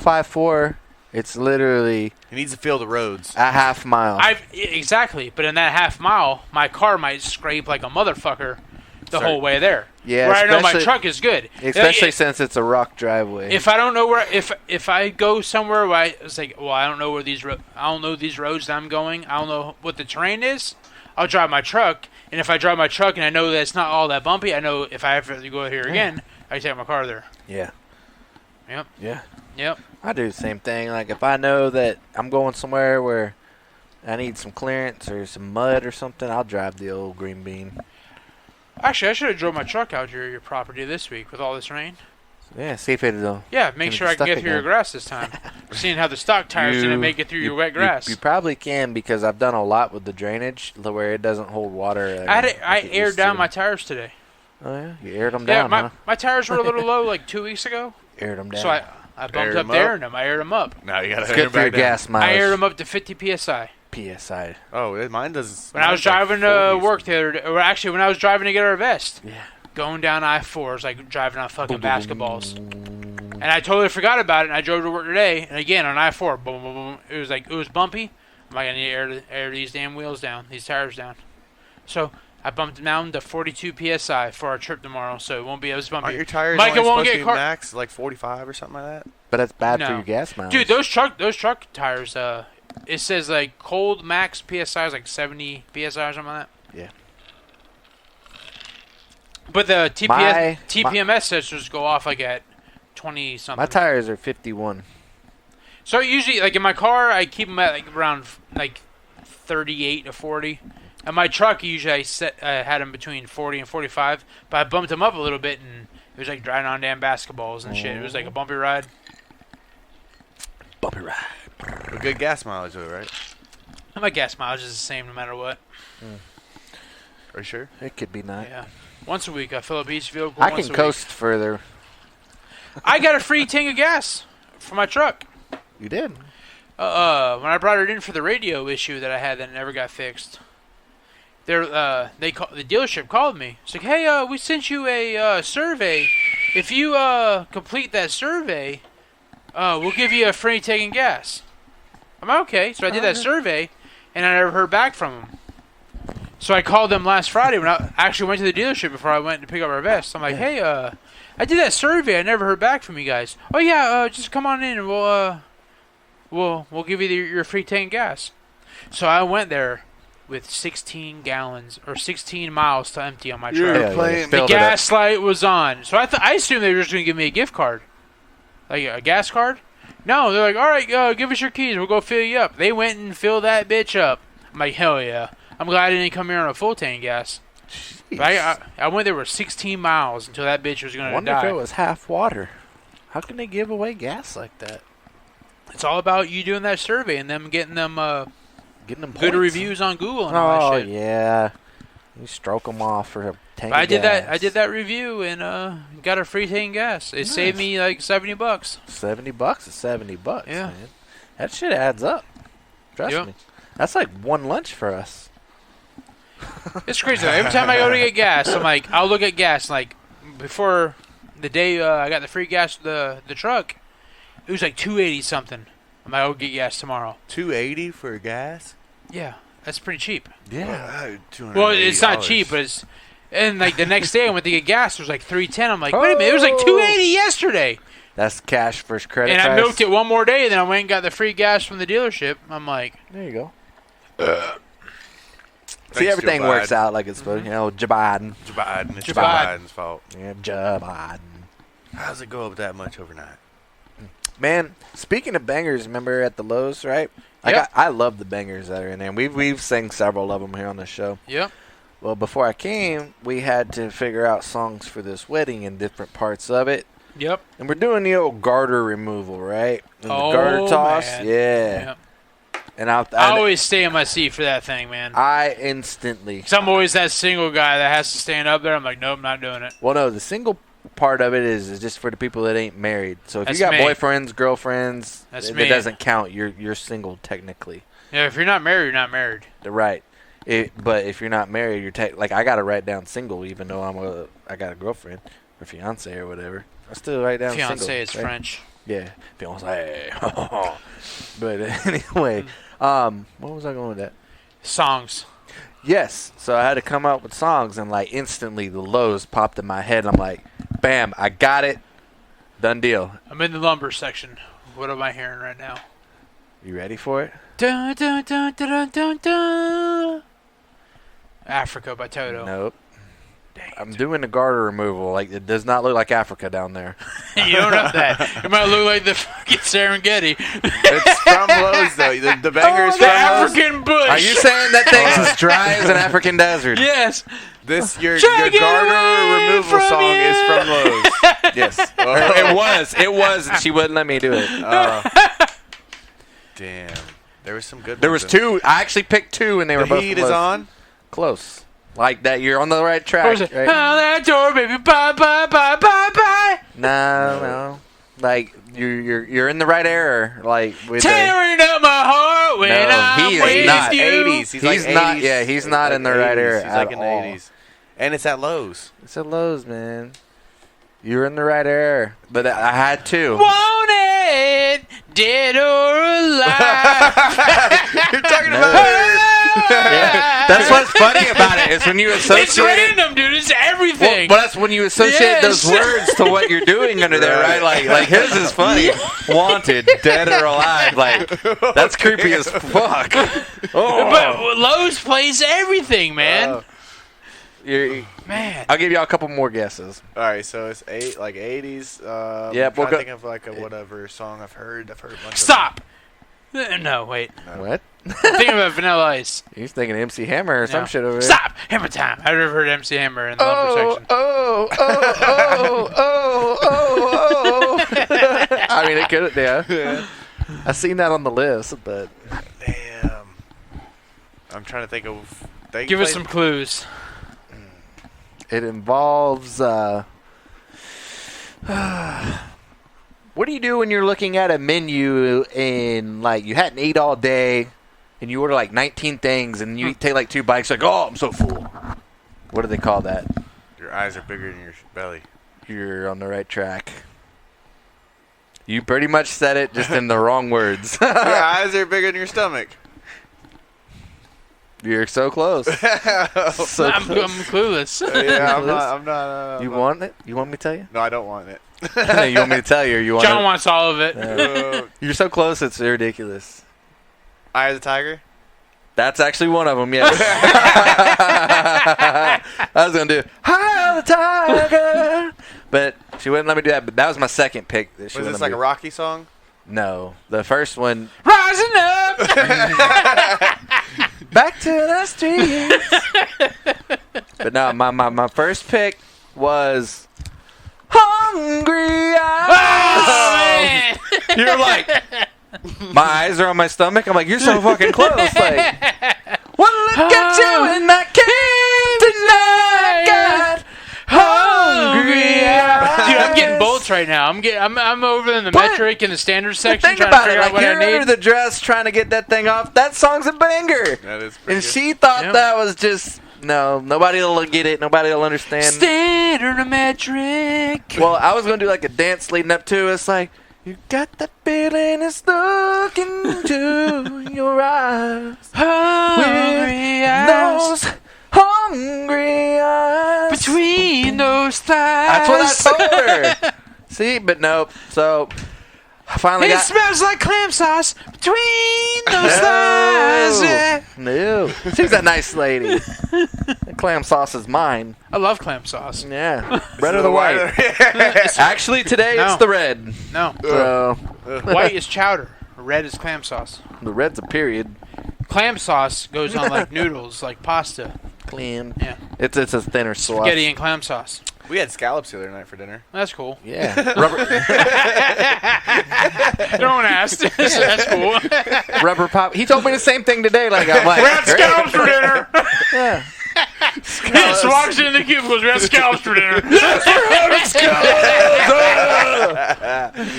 [SPEAKER 2] I-4, it's literally
[SPEAKER 1] he needs to feel the roads.
[SPEAKER 2] A half mile.
[SPEAKER 3] Exactly, but in that half mile, my car might scrape like a motherfucker the whole way there.
[SPEAKER 2] Yeah,
[SPEAKER 3] where I know my truck is good,
[SPEAKER 2] especially since it's a rock driveway.
[SPEAKER 3] If I don't know where, if I go somewhere where it's like, well, I don't know where I don't know these roads that I'm going. I don't know what the terrain is. I'll drive my truck, and if I drive my truck and I know that it's not all that bumpy, I know if I have to go here again, I can take my car there.
[SPEAKER 2] Yeah.
[SPEAKER 3] Yep.
[SPEAKER 2] Yeah.
[SPEAKER 3] Yep.
[SPEAKER 2] I do the same thing. Like if I know that I'm going somewhere where I need some clearance or some mud or something, I'll drive the old green bean.
[SPEAKER 3] Actually, I should have drove my truck out to your property this week with all this rain.
[SPEAKER 2] Yeah, see if it'll.
[SPEAKER 3] Yeah, make sure I can get through your grass this time. Seeing how the stock tires didn't make it through your wet grass.
[SPEAKER 2] You probably can because I've done a lot with the drainage where it doesn't hold water.
[SPEAKER 3] I aired down my tires today.
[SPEAKER 2] Oh yeah, you aired them down.
[SPEAKER 3] Yeah, my tires were a little low like 2 weeks ago.
[SPEAKER 2] Aired them down.
[SPEAKER 3] So I bumped up there and them. I aired them up.
[SPEAKER 1] Now you got to
[SPEAKER 2] air them back down. Gas mileage.
[SPEAKER 3] I aired them up to 50 psi.
[SPEAKER 2] PSI.
[SPEAKER 1] Oh, mine does.
[SPEAKER 3] When I was driving to work the other day, or actually when I was driving to get our vest,
[SPEAKER 2] yeah,
[SPEAKER 3] going down I-4, it was like driving on fucking basketballs. And I totally forgot about it, and I drove to work today, and again on I-4, boom, boom, boom. It was bumpy. I'm like, I need to air these damn wheels down, these tires down. So I bumped them down to 42 psi for our trip tomorrow, so it won't be as bumpy.
[SPEAKER 1] Aren't your tires
[SPEAKER 3] Micah
[SPEAKER 1] only
[SPEAKER 3] won't
[SPEAKER 1] supposed
[SPEAKER 3] get
[SPEAKER 1] to be max like 45 or something like that?
[SPEAKER 2] But that's bad
[SPEAKER 3] No.
[SPEAKER 2] for your gas mileage.
[SPEAKER 3] Dude, those truck tires, it says like cold max PSI is like 70 PSI or something like that.
[SPEAKER 2] Yeah.
[SPEAKER 3] But the TPMS sensors go off like at 20 something.
[SPEAKER 2] My tires are 51.
[SPEAKER 3] So usually, like in my car, I keep them at like around like 38 to 40. And my truck usually I had them between 40 and 45. But I bumped them up a little bit, and it was like driving on damn basketballs and shit. It was like a bumpy ride.
[SPEAKER 2] Bumpy ride.
[SPEAKER 1] A good gas mileage though, right?
[SPEAKER 3] My gas mileage is the same no matter what.
[SPEAKER 1] Are you sure?
[SPEAKER 2] It could be not.
[SPEAKER 3] Yeah. Once a week, I fill up each vehicle.
[SPEAKER 2] I can coast further.
[SPEAKER 3] I got a free tank of gas for my truck.
[SPEAKER 2] You did?
[SPEAKER 3] When I brought it in for the radio issue that I had that never got fixed, the dealership called me. It's like, hey, we sent you a survey. If you complete that survey, we'll give you a free tank of gas. I'm like, okay. So I did that survey, and I never heard back from them. So I called them last Friday when I actually went to the dealership before I went to pick up our vest. I'm like, hey, I did that survey. I never heard back from you guys. Oh yeah, just come on in and we'll give you your free tank of gas. So I went there with 16 gallons or 16 miles to empty on my truck. The gas light was on. So I assumed they were just going to give me a gift card, like a gas card. No, they're like, all right, give us your keys. We'll go fill you up. They went and filled that bitch up. I'm like, hell yeah. I'm glad I didn't come here on a full tank of gas. But I went there with 16 miles until that bitch was going to die.
[SPEAKER 2] I wonder if it was half water. How can they give away gas like that?
[SPEAKER 3] It's all about you doing that survey and them getting them good
[SPEAKER 2] points.
[SPEAKER 3] reviews on Google and all that shit.
[SPEAKER 2] Oh yeah, you stroke them off for a tank.
[SPEAKER 3] I did that review and got a free tank of gas. It saved me like $70.
[SPEAKER 2] $70 is $70.
[SPEAKER 3] Yeah,
[SPEAKER 2] man. That shit adds up. Trust me. That's like one lunch for us.
[SPEAKER 3] It's crazy. Every time I go to get gas, I'm like, I'll look at gas. Like before the day I got the free gas to the truck, it was like $2.80 something. I'm like, I'll get gas tomorrow.
[SPEAKER 1] $2.80 for gas?
[SPEAKER 3] Yeah, that's pretty cheap.
[SPEAKER 2] Yeah.
[SPEAKER 3] Well, it's not cheap, but it's. And like the next day, I went to get gas. It was like $3.10. I'm like, wait a minute, it was like $2.80 yesterday.
[SPEAKER 2] That's cash first credit.
[SPEAKER 3] And I milked it one more day, and then I went and got the free gas from the dealership. I'm like,
[SPEAKER 2] there you go. See, everything works out like it's supposed to. You know, Joe Biden.
[SPEAKER 1] It's Joe Biden's fault.
[SPEAKER 2] Yeah, Joe Biden.
[SPEAKER 1] How does it go up that much overnight?
[SPEAKER 2] Man, speaking of bangers, remember at the Lowe's, right?
[SPEAKER 3] Yep.
[SPEAKER 2] I love the bangers that are in there. We've sang several of them here on the show.
[SPEAKER 3] Yep.
[SPEAKER 2] Well, before I came, we had to figure out songs for this wedding and different parts of it.
[SPEAKER 3] Yep.
[SPEAKER 2] And we're doing the old garter removal, right? And the
[SPEAKER 3] Oh,
[SPEAKER 2] garter toss.
[SPEAKER 3] man.
[SPEAKER 2] Yeah.
[SPEAKER 3] Yep.
[SPEAKER 2] And
[SPEAKER 3] I always stay on my seat for that thing, man.
[SPEAKER 2] I instantly.
[SPEAKER 3] Because I'm always that single guy that has to stand up there. I'm like, nope, not doing it.
[SPEAKER 2] Well, no, the single part of it is just for the people that ain't married. So if
[SPEAKER 3] That's
[SPEAKER 2] you got
[SPEAKER 3] me.
[SPEAKER 2] boyfriends, girlfriends,
[SPEAKER 3] That's
[SPEAKER 2] it
[SPEAKER 3] me.
[SPEAKER 2] doesn't count. You're single technically.
[SPEAKER 3] Yeah, if you're not married, you're not married.
[SPEAKER 2] Right. But if you're not married, you're like I gotta write down single, even though I got a girlfriend or fiance or whatever. I still write down
[SPEAKER 3] Fiance
[SPEAKER 2] single.
[SPEAKER 3] is
[SPEAKER 2] right?
[SPEAKER 3] French.
[SPEAKER 2] Yeah, fiance. But anyway, what was I going with that?
[SPEAKER 3] Songs.
[SPEAKER 2] Yes. So I had to come up with songs, and like instantly the lows popped in my head. I'm like, bam, I got it. Done deal.
[SPEAKER 3] I'm in the lumber section. What am I hearing right now?
[SPEAKER 2] You ready for it?
[SPEAKER 3] Dun, dun, dun, dun, dun, dun, dun. Africa by Toto.
[SPEAKER 2] Nope. I'm doing the garter removal. Like it does not look like Africa down there.
[SPEAKER 3] You don't know that. It might look like the fucking Serengeti.
[SPEAKER 1] It's from Lowe's, though. The banger is
[SPEAKER 3] The
[SPEAKER 1] from Lowe's.
[SPEAKER 3] African bush.
[SPEAKER 2] Are you saying that thing's as dry as an African desert?
[SPEAKER 3] Yes.
[SPEAKER 1] Your
[SPEAKER 3] Try to get
[SPEAKER 1] garter
[SPEAKER 3] away
[SPEAKER 1] removal
[SPEAKER 3] from
[SPEAKER 1] song
[SPEAKER 3] you.
[SPEAKER 1] is from Lowe's.
[SPEAKER 2] Yes. It was. And she wouldn't let me do it.
[SPEAKER 1] Damn. There was some good
[SPEAKER 2] There
[SPEAKER 1] ones
[SPEAKER 2] was
[SPEAKER 1] in
[SPEAKER 2] two. I actually picked two, and they were
[SPEAKER 1] The
[SPEAKER 2] both
[SPEAKER 1] heat
[SPEAKER 2] close.
[SPEAKER 1] is on.
[SPEAKER 2] Close. Like that. You're on the right
[SPEAKER 3] What
[SPEAKER 2] track.
[SPEAKER 3] was it?
[SPEAKER 2] Right?
[SPEAKER 3] Oh, that door, baby. Bye, bye, bye, bye, bye.
[SPEAKER 2] No. Like you're in the right era. Like with
[SPEAKER 3] Tearing up my heart when
[SPEAKER 2] No,
[SPEAKER 3] I'm
[SPEAKER 2] he is
[SPEAKER 3] with
[SPEAKER 2] not.
[SPEAKER 3] you.
[SPEAKER 1] 80s.
[SPEAKER 2] He's
[SPEAKER 1] like
[SPEAKER 2] not.
[SPEAKER 1] 80s.
[SPEAKER 2] Yeah, he's not in the right
[SPEAKER 1] 80s.
[SPEAKER 2] era
[SPEAKER 1] He's
[SPEAKER 2] at
[SPEAKER 1] like in the
[SPEAKER 2] all.
[SPEAKER 1] 80s. And it's at Lowe's.
[SPEAKER 2] It's at Lowe's, man. You're in the right era, but I had to.
[SPEAKER 3] Want it, dead or alive.
[SPEAKER 1] You're talking
[SPEAKER 2] No.
[SPEAKER 1] about her.
[SPEAKER 2] Yeah. That's what's funny about it is when you associate
[SPEAKER 3] It's
[SPEAKER 2] it.
[SPEAKER 3] random, dude. It's everything.
[SPEAKER 2] Well, but that's when you associate
[SPEAKER 3] Yes.
[SPEAKER 2] those words to what you're doing under there, right? Like his is funny. Wanted, dead or alive. Like that's creepy as fuck. Oh.
[SPEAKER 3] But Lowe's plays everything, man. Man.
[SPEAKER 2] I'll give y'all a couple more guesses.
[SPEAKER 1] All right, so it's 80s.
[SPEAKER 2] Yeah,
[SPEAKER 1] I'm trying
[SPEAKER 2] we'll
[SPEAKER 1] to
[SPEAKER 2] go-
[SPEAKER 1] think of like a whatever song I've heard. I've heard a bunch.
[SPEAKER 3] Stop. No, wait.
[SPEAKER 2] What?
[SPEAKER 3] I'm thinking about Vanilla Ice.
[SPEAKER 2] He's thinking MC Hammer or some
[SPEAKER 3] No.
[SPEAKER 2] shit over there.
[SPEAKER 3] Stop. Hammer time. I've never heard MC Hammer in the lumber section.
[SPEAKER 2] I mean, it could, yeah. I seen that on the list, but
[SPEAKER 1] Damn. I'm trying to think of.
[SPEAKER 3] Give us some clues.
[SPEAKER 2] it involves. What do you do when you're looking at a menu and like you hadn't ate all day, and you order like 19 things, and you take like 2 bites, like, oh, I'm so full. What do they call that?
[SPEAKER 1] Your eyes are bigger than your belly.
[SPEAKER 2] You're on the right track. You pretty much said it, just in the wrong words.
[SPEAKER 1] Your eyes are bigger than your stomach.
[SPEAKER 2] You're so close. So
[SPEAKER 3] I'm
[SPEAKER 2] close.
[SPEAKER 3] clueless.
[SPEAKER 1] Yeah, I'm not.
[SPEAKER 2] You want it? You want me to tell you?
[SPEAKER 1] No, I don't want it.
[SPEAKER 2] You want me to tell you, or you want?
[SPEAKER 3] John wants all of it.
[SPEAKER 2] You're so close, it's ridiculous.
[SPEAKER 1] Eye of the tiger.
[SPEAKER 2] That's actually one of them. Yes. I was gonna do High of the Tiger, but she wouldn't let me do that. But that was my second pick. That she
[SPEAKER 1] Was
[SPEAKER 2] wouldn't
[SPEAKER 1] this
[SPEAKER 2] let
[SPEAKER 1] like
[SPEAKER 2] me
[SPEAKER 1] a
[SPEAKER 2] do.
[SPEAKER 1] Rocky song?
[SPEAKER 2] No, the first one.
[SPEAKER 3] Rising up.
[SPEAKER 2] Back to the streets. But no, my first pick was Hungry Eyes.
[SPEAKER 3] Oh, man.
[SPEAKER 2] You're like, my eyes are on my stomach. I'm like, you're so fucking close. Like, well, look at you in that cave tonight. Got hungry eyes.
[SPEAKER 3] Dude, I'm getting bolts right now. I'm over in the metric and the standard section
[SPEAKER 2] Think
[SPEAKER 3] trying to
[SPEAKER 2] about it.
[SPEAKER 3] figure out
[SPEAKER 2] Like,
[SPEAKER 3] what
[SPEAKER 2] you're
[SPEAKER 3] I
[SPEAKER 2] under
[SPEAKER 3] need.
[SPEAKER 2] the dress trying to get that thing off. That song's a banger.
[SPEAKER 1] That is pretty
[SPEAKER 2] And
[SPEAKER 1] good.
[SPEAKER 2] she thought
[SPEAKER 3] Yeah.
[SPEAKER 2] that was just, no, nobody will get it. Nobody will understand.
[SPEAKER 3] Standard metric.
[SPEAKER 2] Well, I was going to do like a dance leading up to it. It's like, you got that feeling, it's looking into your eyes.
[SPEAKER 3] Hungry eyes.
[SPEAKER 2] Those hungry eyes.
[SPEAKER 3] Between those thighs.
[SPEAKER 2] That's what I told her. See, but nope. So, I finally
[SPEAKER 3] It
[SPEAKER 2] got...
[SPEAKER 3] smells like clam sauce between those thighs. Yeah.
[SPEAKER 2] No. She's a nice lady. The clam sauce is mine.
[SPEAKER 3] I love clam sauce.
[SPEAKER 2] Yeah. Red or the white? Actually, today
[SPEAKER 3] No.
[SPEAKER 2] it's the red.
[SPEAKER 3] No.
[SPEAKER 2] So,
[SPEAKER 3] White is chowder. Red is clam sauce.
[SPEAKER 2] the red's a period.
[SPEAKER 3] Clam sauce goes on like noodles, like pasta.
[SPEAKER 2] Clam.
[SPEAKER 3] Yeah.
[SPEAKER 2] It's a thinner sauce.
[SPEAKER 3] Spaghetti and clam sauce.
[SPEAKER 1] We had scallops the other night for dinner.
[SPEAKER 3] That's cool.
[SPEAKER 2] Yeah. Rubber,
[SPEAKER 3] No one asked. That's cool.
[SPEAKER 2] rubber pop. He told me the same thing today. Like I'm like,
[SPEAKER 3] We had scallops for dinner.
[SPEAKER 2] yeah.
[SPEAKER 3] He just walks in the cubicles. We had scallops for dinner.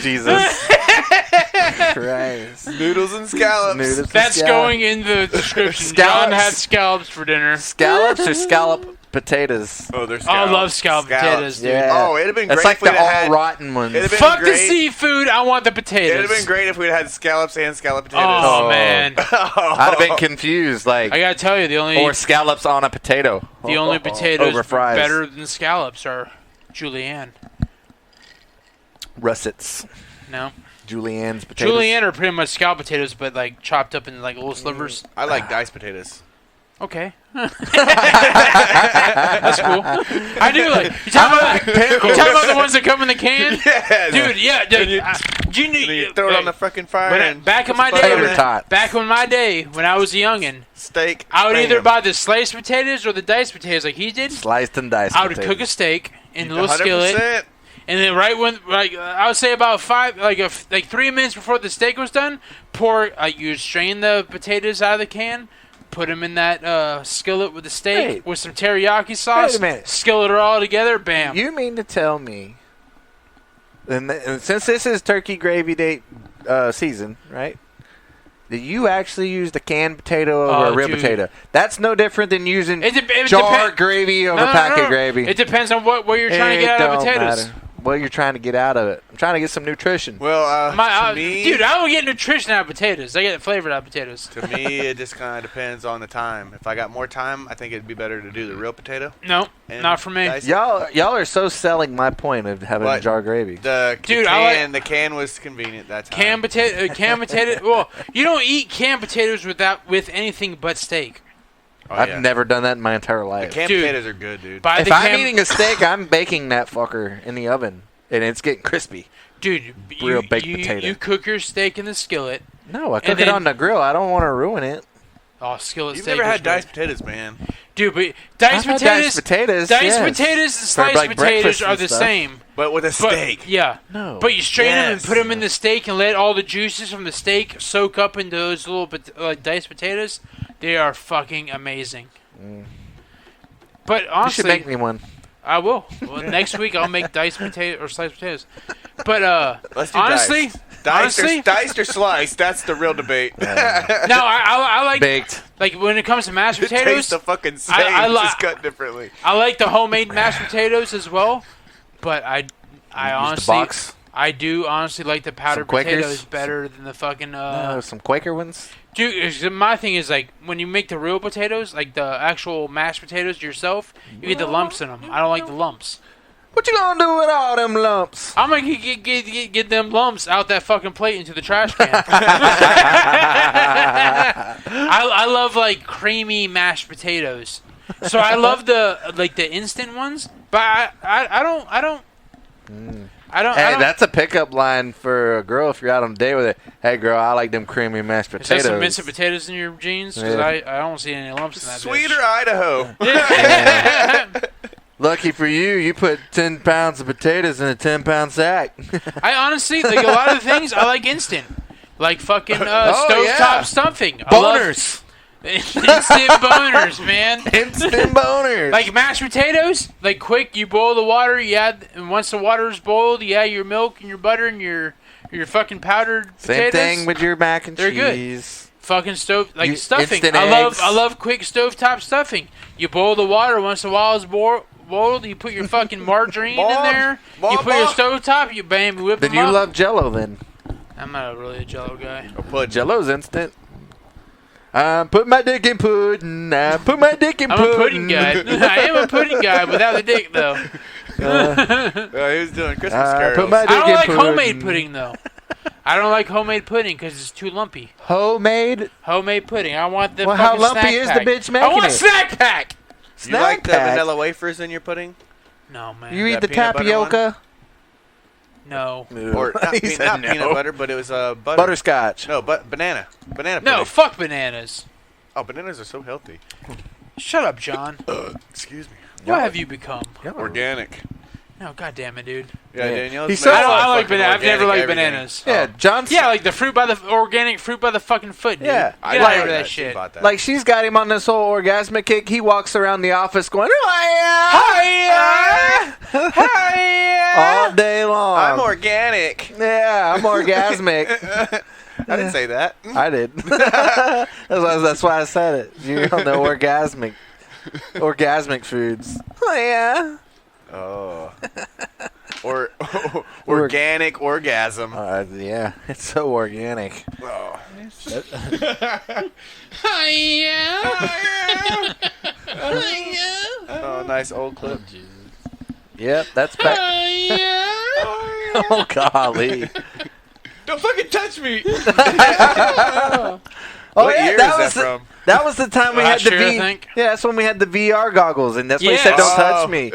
[SPEAKER 2] Jesus Christ.
[SPEAKER 1] Noodles and scallops.
[SPEAKER 2] Noodles and
[SPEAKER 3] That's
[SPEAKER 2] scallops.
[SPEAKER 3] going in the description.
[SPEAKER 2] Scallops.
[SPEAKER 3] John had scallops for dinner.
[SPEAKER 2] Scallops or scallop potatoes?
[SPEAKER 1] Oh, there's
[SPEAKER 3] Oh,
[SPEAKER 1] scallops.
[SPEAKER 3] I love scallop potatoes, dude.
[SPEAKER 2] Yeah.
[SPEAKER 1] Oh, it'd have been
[SPEAKER 2] That's
[SPEAKER 1] great
[SPEAKER 2] like
[SPEAKER 1] if we'd
[SPEAKER 2] the all
[SPEAKER 1] had.
[SPEAKER 2] rotten ones.
[SPEAKER 1] It'd have been
[SPEAKER 3] Fuck the
[SPEAKER 1] great.
[SPEAKER 3] seafood. I want the
[SPEAKER 1] It'd
[SPEAKER 3] potatoes.
[SPEAKER 1] have been great if we'd had scallops and scallop potatoes.
[SPEAKER 3] Oh,
[SPEAKER 2] Oh.
[SPEAKER 3] man.
[SPEAKER 2] I'd have been confused, like,
[SPEAKER 3] I gotta tell you, the only
[SPEAKER 2] or scallops on a potato.
[SPEAKER 3] potatoes
[SPEAKER 2] over fries.
[SPEAKER 3] better than scallops are Julienne.
[SPEAKER 2] Russets.
[SPEAKER 3] No,
[SPEAKER 2] Julienne's potatoes.
[SPEAKER 3] Julienne are pretty much scallop potatoes, but like chopped up into like little slivers.
[SPEAKER 1] I like diced potatoes.
[SPEAKER 3] Okay, that's cool. I do like. You talking about the ones that come in the can?
[SPEAKER 1] Yeah,
[SPEAKER 3] Dude, yeah. Dude,
[SPEAKER 1] you-
[SPEAKER 3] you
[SPEAKER 1] throw it on the fucking fire.
[SPEAKER 3] But
[SPEAKER 1] and
[SPEAKER 3] back in
[SPEAKER 1] put
[SPEAKER 3] my
[SPEAKER 1] some
[SPEAKER 3] day,
[SPEAKER 1] butter in it.
[SPEAKER 2] Tot.
[SPEAKER 3] back in my day when I was a youngin',
[SPEAKER 1] Steak.
[SPEAKER 3] I would
[SPEAKER 1] bam.
[SPEAKER 3] either buy the sliced potatoes or the diced potatoes, like he did.
[SPEAKER 2] Sliced and diced
[SPEAKER 3] I would
[SPEAKER 2] potatoes.
[SPEAKER 3] cook a steak in a little
[SPEAKER 1] 100%.
[SPEAKER 3] skillet. And then right when, like, I would say about 3 minutes before the steak was done, you strain the potatoes out of the can, put them in that skillet with the steak
[SPEAKER 2] Wait.
[SPEAKER 3] with some teriyaki sauce.
[SPEAKER 2] Wait a minute.
[SPEAKER 3] Skillet it all together, bam.
[SPEAKER 2] You mean to tell me, and since this is turkey gravy day season, right? That you actually used a canned potato over a real
[SPEAKER 3] dude.
[SPEAKER 2] potato? That's no different than using
[SPEAKER 3] It
[SPEAKER 2] jar
[SPEAKER 3] depen-
[SPEAKER 2] gravy over
[SPEAKER 3] No, no,
[SPEAKER 2] packet
[SPEAKER 3] no.
[SPEAKER 2] gravy.
[SPEAKER 3] It depends on what you're trying to
[SPEAKER 2] It
[SPEAKER 3] get out of
[SPEAKER 2] don't
[SPEAKER 3] potatoes.
[SPEAKER 2] matter what you're trying to get out of it. I'm trying to get some nutrition.
[SPEAKER 1] Well, to me,
[SPEAKER 3] Dude, I don't get nutrition out of potatoes. I get flavor out of potatoes.
[SPEAKER 1] to me, it just kind of depends on the time. If I got more time, I think it'd be better to do the real potato.
[SPEAKER 3] No,
[SPEAKER 1] and
[SPEAKER 3] not for me.
[SPEAKER 1] dice it.
[SPEAKER 2] Y'all are so selling my point of having
[SPEAKER 1] What?
[SPEAKER 2] jar gravy.
[SPEAKER 3] Dude,
[SPEAKER 1] the can was convenient that time.
[SPEAKER 3] Canned potato. Well, you don't eat canned potatoes with anything but steak.
[SPEAKER 1] Oh,
[SPEAKER 2] I've
[SPEAKER 1] yeah.
[SPEAKER 2] never done that in my entire
[SPEAKER 1] The
[SPEAKER 2] life.
[SPEAKER 1] canned
[SPEAKER 3] Dude.
[SPEAKER 1] potatoes are good, dude.
[SPEAKER 3] Buy
[SPEAKER 2] If
[SPEAKER 3] the
[SPEAKER 2] I'm
[SPEAKER 3] canned-
[SPEAKER 2] eating a steak, I'm baking that fucker in the oven, and it's getting crispy.
[SPEAKER 3] Dude,
[SPEAKER 2] Real baked potato.
[SPEAKER 3] You cook your steak in the skillet.
[SPEAKER 2] No, I cook
[SPEAKER 3] And
[SPEAKER 2] it
[SPEAKER 3] then-
[SPEAKER 2] on the grill. I don't want to ruin it.
[SPEAKER 3] Oh, skillet
[SPEAKER 1] You've
[SPEAKER 3] steak.
[SPEAKER 1] never
[SPEAKER 3] is
[SPEAKER 1] had
[SPEAKER 3] great.
[SPEAKER 1] diced potatoes, man.
[SPEAKER 3] Dude, but diced
[SPEAKER 2] I've had
[SPEAKER 3] potatoes.
[SPEAKER 2] diced potatoes.
[SPEAKER 3] Diced
[SPEAKER 2] yes.
[SPEAKER 3] potatoes and
[SPEAKER 2] For,
[SPEAKER 3] sliced
[SPEAKER 2] like,
[SPEAKER 3] potatoes
[SPEAKER 2] breakfast
[SPEAKER 3] are
[SPEAKER 2] and
[SPEAKER 3] the
[SPEAKER 2] stuff.
[SPEAKER 3] same.
[SPEAKER 1] But with a
[SPEAKER 3] But,
[SPEAKER 1] steak.
[SPEAKER 3] yeah.
[SPEAKER 2] No.
[SPEAKER 3] But you strain them and
[SPEAKER 1] Yes.
[SPEAKER 3] put them in the steak and let all the juices from the steak soak up into those little diced potatoes. They are fucking amazing. But
[SPEAKER 2] You should
[SPEAKER 3] honestly,
[SPEAKER 2] make me one.
[SPEAKER 3] I will. Well, next week I'll make diced potato or sliced potatoes. But
[SPEAKER 1] Let's do
[SPEAKER 3] honestly,
[SPEAKER 1] diced or sliced. That's the real debate.
[SPEAKER 3] no, I like
[SPEAKER 2] Baked.
[SPEAKER 3] like when it comes to mashed
[SPEAKER 1] It tastes
[SPEAKER 3] potatoes.
[SPEAKER 1] the fucking same.
[SPEAKER 3] I
[SPEAKER 1] It's
[SPEAKER 3] li-
[SPEAKER 1] just cut differently.
[SPEAKER 3] I like the homemade mashed potatoes as well, but I
[SPEAKER 2] Use the
[SPEAKER 3] honestly,
[SPEAKER 2] box.
[SPEAKER 3] I do honestly like the powdered
[SPEAKER 2] Some Quakers?
[SPEAKER 3] potatoes better than the fucking.
[SPEAKER 2] No, some Quaker ones.
[SPEAKER 3] Dude, my thing is like when you make the real potatoes, like the actual mashed potatoes yourself, you get the lumps in them. I don't like the lumps.
[SPEAKER 2] What you gonna do with all them lumps?
[SPEAKER 3] I'm gonna get them lumps out that fucking plate into the trash can. I love like creamy mashed potatoes, so I love the instant ones, but I don't.
[SPEAKER 2] Hey, that's a pickup line for a girl if you're out on a date with it. Hey, girl, I like them creamy mashed
[SPEAKER 3] Is there
[SPEAKER 2] potatoes.
[SPEAKER 3] some minced potatoes in your jeans? Because
[SPEAKER 2] Yeah.
[SPEAKER 3] I don't see any lumps in that.
[SPEAKER 1] Sweeter Idaho.
[SPEAKER 3] bitch.
[SPEAKER 2] Lucky for you, you put 10 pounds of potatoes in a 10-pound sack.
[SPEAKER 3] I honestly like a lot of the things I like instant, like fucking
[SPEAKER 2] Oh,
[SPEAKER 3] stovetop
[SPEAKER 2] yeah.
[SPEAKER 3] stuffing. I love
[SPEAKER 2] Boners.
[SPEAKER 3] instant boners, man.
[SPEAKER 2] Instant boners.
[SPEAKER 3] Like mashed potatoes, like quick. You boil the water. You add, and once the water is boiled, you add your milk and your butter and your fucking powdered
[SPEAKER 2] Same
[SPEAKER 3] potatoes.
[SPEAKER 2] thing with your mac and
[SPEAKER 3] They're good.
[SPEAKER 2] cheese.
[SPEAKER 3] Fucking stove like
[SPEAKER 2] You-
[SPEAKER 3] stuffing.
[SPEAKER 2] instant
[SPEAKER 3] I
[SPEAKER 2] eggs.
[SPEAKER 3] love quick stovetop stuffing. You boil the water. Once the water is boiled, you put your fucking margarine in there. You put your stovetop. You bam, you whip
[SPEAKER 2] Then
[SPEAKER 3] them
[SPEAKER 2] you
[SPEAKER 3] up.
[SPEAKER 2] love Jello then.
[SPEAKER 3] I'm not really a Jello guy.
[SPEAKER 2] Jello's instant. Put my dick in pudding. Put my dick in
[SPEAKER 3] I'm
[SPEAKER 2] pudding.
[SPEAKER 3] a pudding guy. I am a pudding guy without the dick though.
[SPEAKER 1] He was doing Christmas carols.
[SPEAKER 2] put my
[SPEAKER 3] I
[SPEAKER 2] dick
[SPEAKER 3] don't
[SPEAKER 2] in
[SPEAKER 3] like
[SPEAKER 2] pudding.
[SPEAKER 3] homemade pudding though. I don't like homemade pudding because it's too lumpy.
[SPEAKER 2] Homemade?
[SPEAKER 3] Homemade pudding. I want the
[SPEAKER 2] Well, how
[SPEAKER 3] fucking
[SPEAKER 2] lumpy
[SPEAKER 3] snack
[SPEAKER 2] is the
[SPEAKER 3] pack.
[SPEAKER 2] bitch
[SPEAKER 3] I
[SPEAKER 2] making
[SPEAKER 3] want
[SPEAKER 2] it?
[SPEAKER 3] snack pack.
[SPEAKER 1] You like the
[SPEAKER 2] pack.
[SPEAKER 1] vanilla wafers in your pudding?
[SPEAKER 3] No man.
[SPEAKER 2] You eat
[SPEAKER 1] That
[SPEAKER 2] the
[SPEAKER 1] peanut butter
[SPEAKER 2] tapioca?
[SPEAKER 3] No.
[SPEAKER 1] Or not,
[SPEAKER 2] He
[SPEAKER 1] peanut,
[SPEAKER 2] said
[SPEAKER 1] not
[SPEAKER 2] no.
[SPEAKER 1] peanut butter, but it was butter.
[SPEAKER 2] Butterscotch.
[SPEAKER 1] No, but banana. Banana
[SPEAKER 3] No.
[SPEAKER 1] pudding.
[SPEAKER 3] Fuck bananas.
[SPEAKER 1] Oh, bananas are so healthy.
[SPEAKER 3] Shut up, John.
[SPEAKER 1] Excuse me.
[SPEAKER 3] What have you become?
[SPEAKER 2] Y'all are-
[SPEAKER 1] Organic.
[SPEAKER 3] No, god damn it, dude.
[SPEAKER 1] Yeah,
[SPEAKER 2] Yeah.
[SPEAKER 1] Danielle's
[SPEAKER 2] He's
[SPEAKER 1] made
[SPEAKER 2] so-
[SPEAKER 3] I
[SPEAKER 1] like
[SPEAKER 3] like
[SPEAKER 1] fucking
[SPEAKER 3] bananas. I've never
[SPEAKER 1] organic
[SPEAKER 3] liked
[SPEAKER 1] everything.
[SPEAKER 3] bananas.
[SPEAKER 2] Yeah, John's.
[SPEAKER 3] Yeah, like the organic fruit by the fucking foot, dude.
[SPEAKER 2] Yeah.
[SPEAKER 3] Get
[SPEAKER 1] I
[SPEAKER 3] out
[SPEAKER 1] like
[SPEAKER 3] of that
[SPEAKER 1] that. She
[SPEAKER 3] shit.
[SPEAKER 1] bought that.
[SPEAKER 2] Like, she's got him on this whole orgasmic kick. He walks around the office going,
[SPEAKER 3] Hiya! Hiya!
[SPEAKER 2] all day long.
[SPEAKER 1] I'm organic.
[SPEAKER 2] Yeah, I'm orgasmic.
[SPEAKER 1] I didn't say that.
[SPEAKER 2] I did. That's why I said it. You're on the orgasmic foods. Oh, yeah.
[SPEAKER 1] Oh. Or organic orgasm.
[SPEAKER 2] Yeah, it's so organic.
[SPEAKER 1] Oh. Oh, nice old clip.
[SPEAKER 2] Yep, that's back. Oh, golly.
[SPEAKER 1] Don't fucking touch me.
[SPEAKER 2] Oh,
[SPEAKER 1] What
[SPEAKER 2] yeah,
[SPEAKER 1] year is
[SPEAKER 2] that
[SPEAKER 1] that
[SPEAKER 2] was
[SPEAKER 1] from?
[SPEAKER 2] That was the time we had
[SPEAKER 3] Last
[SPEAKER 2] the
[SPEAKER 3] year, I think.
[SPEAKER 2] Yeah, that's when we had the VR goggles, and that's why he said,
[SPEAKER 3] Yes.
[SPEAKER 2] "Don't touch me,"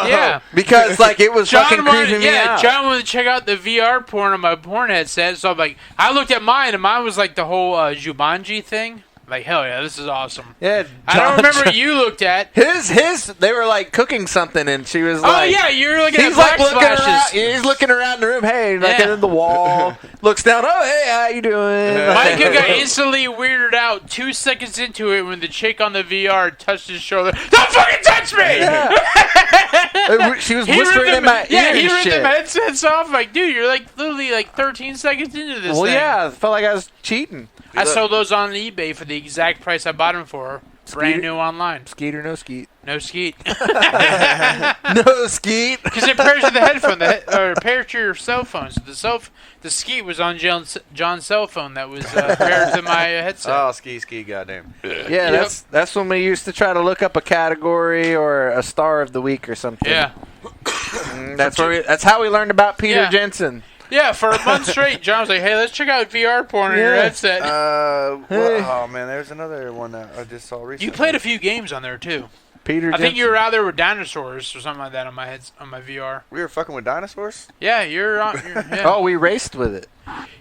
[SPEAKER 3] Yeah.
[SPEAKER 2] because like it was fucking creeping me out.
[SPEAKER 3] John wanted to check out the VR porn on my porn headset, so I'm like, I looked at mine, and mine was like the whole Jumanji thing. Like, hell yeah, this is awesome.
[SPEAKER 2] Yeah,
[SPEAKER 3] I don't remember
[SPEAKER 2] John-
[SPEAKER 3] what you looked at.
[SPEAKER 2] His. They were like cooking something, and she was
[SPEAKER 3] Oh
[SPEAKER 2] like,
[SPEAKER 3] yeah, you're looking at
[SPEAKER 2] He's like
[SPEAKER 3] black
[SPEAKER 2] looking around.
[SPEAKER 3] splashes.
[SPEAKER 2] He's looking around the room. Hey, like
[SPEAKER 3] Yeah.
[SPEAKER 2] in the wall. Looks down. Oh, hey, how you doing?
[SPEAKER 3] Micah got instantly weirded out 2 seconds into it when the chick on the VR touched his shoulder. Don't fucking touch me!
[SPEAKER 2] She was
[SPEAKER 3] He
[SPEAKER 2] whispering
[SPEAKER 3] ripped
[SPEAKER 2] in my ear
[SPEAKER 3] he
[SPEAKER 2] and
[SPEAKER 3] ripped
[SPEAKER 2] shit.
[SPEAKER 3] the headsets off. Like, dude, you're like literally like 13 seconds into this
[SPEAKER 2] Well,
[SPEAKER 3] thing.
[SPEAKER 2] yeah, I felt like I was cheating.
[SPEAKER 3] I sold those on eBay for the exact price I bought them for. Brand
[SPEAKER 2] Skeeter?
[SPEAKER 3] new online.
[SPEAKER 2] Skeet or no skeet?
[SPEAKER 3] No skeet.
[SPEAKER 2] No skeet.
[SPEAKER 3] Because it pairs to the headphone, or pairs to your cell phone. So the skeet was on John's cell phone that was paired to my headset.
[SPEAKER 1] Oh, ski, goddamn.
[SPEAKER 2] Yeah, that's when we used to try to look up a category or a star of the week or something.
[SPEAKER 3] Yeah.
[SPEAKER 2] That's how we learned about Peter
[SPEAKER 3] Yeah.
[SPEAKER 2] Jensen.
[SPEAKER 3] Yeah, for a month straight, John was like, hey, let's check out VR porn on your
[SPEAKER 2] Yeah.
[SPEAKER 3] headset.
[SPEAKER 1] Oh, man, there's another one that I just saw recently.
[SPEAKER 3] You played a few games on there, too.
[SPEAKER 2] Peter
[SPEAKER 3] I
[SPEAKER 2] Jensen.
[SPEAKER 3] think you were out there with dinosaurs or something like that on my VR.
[SPEAKER 1] We were fucking with dinosaurs?
[SPEAKER 3] Yeah, you're on. Yeah.
[SPEAKER 2] Oh, we raced with it.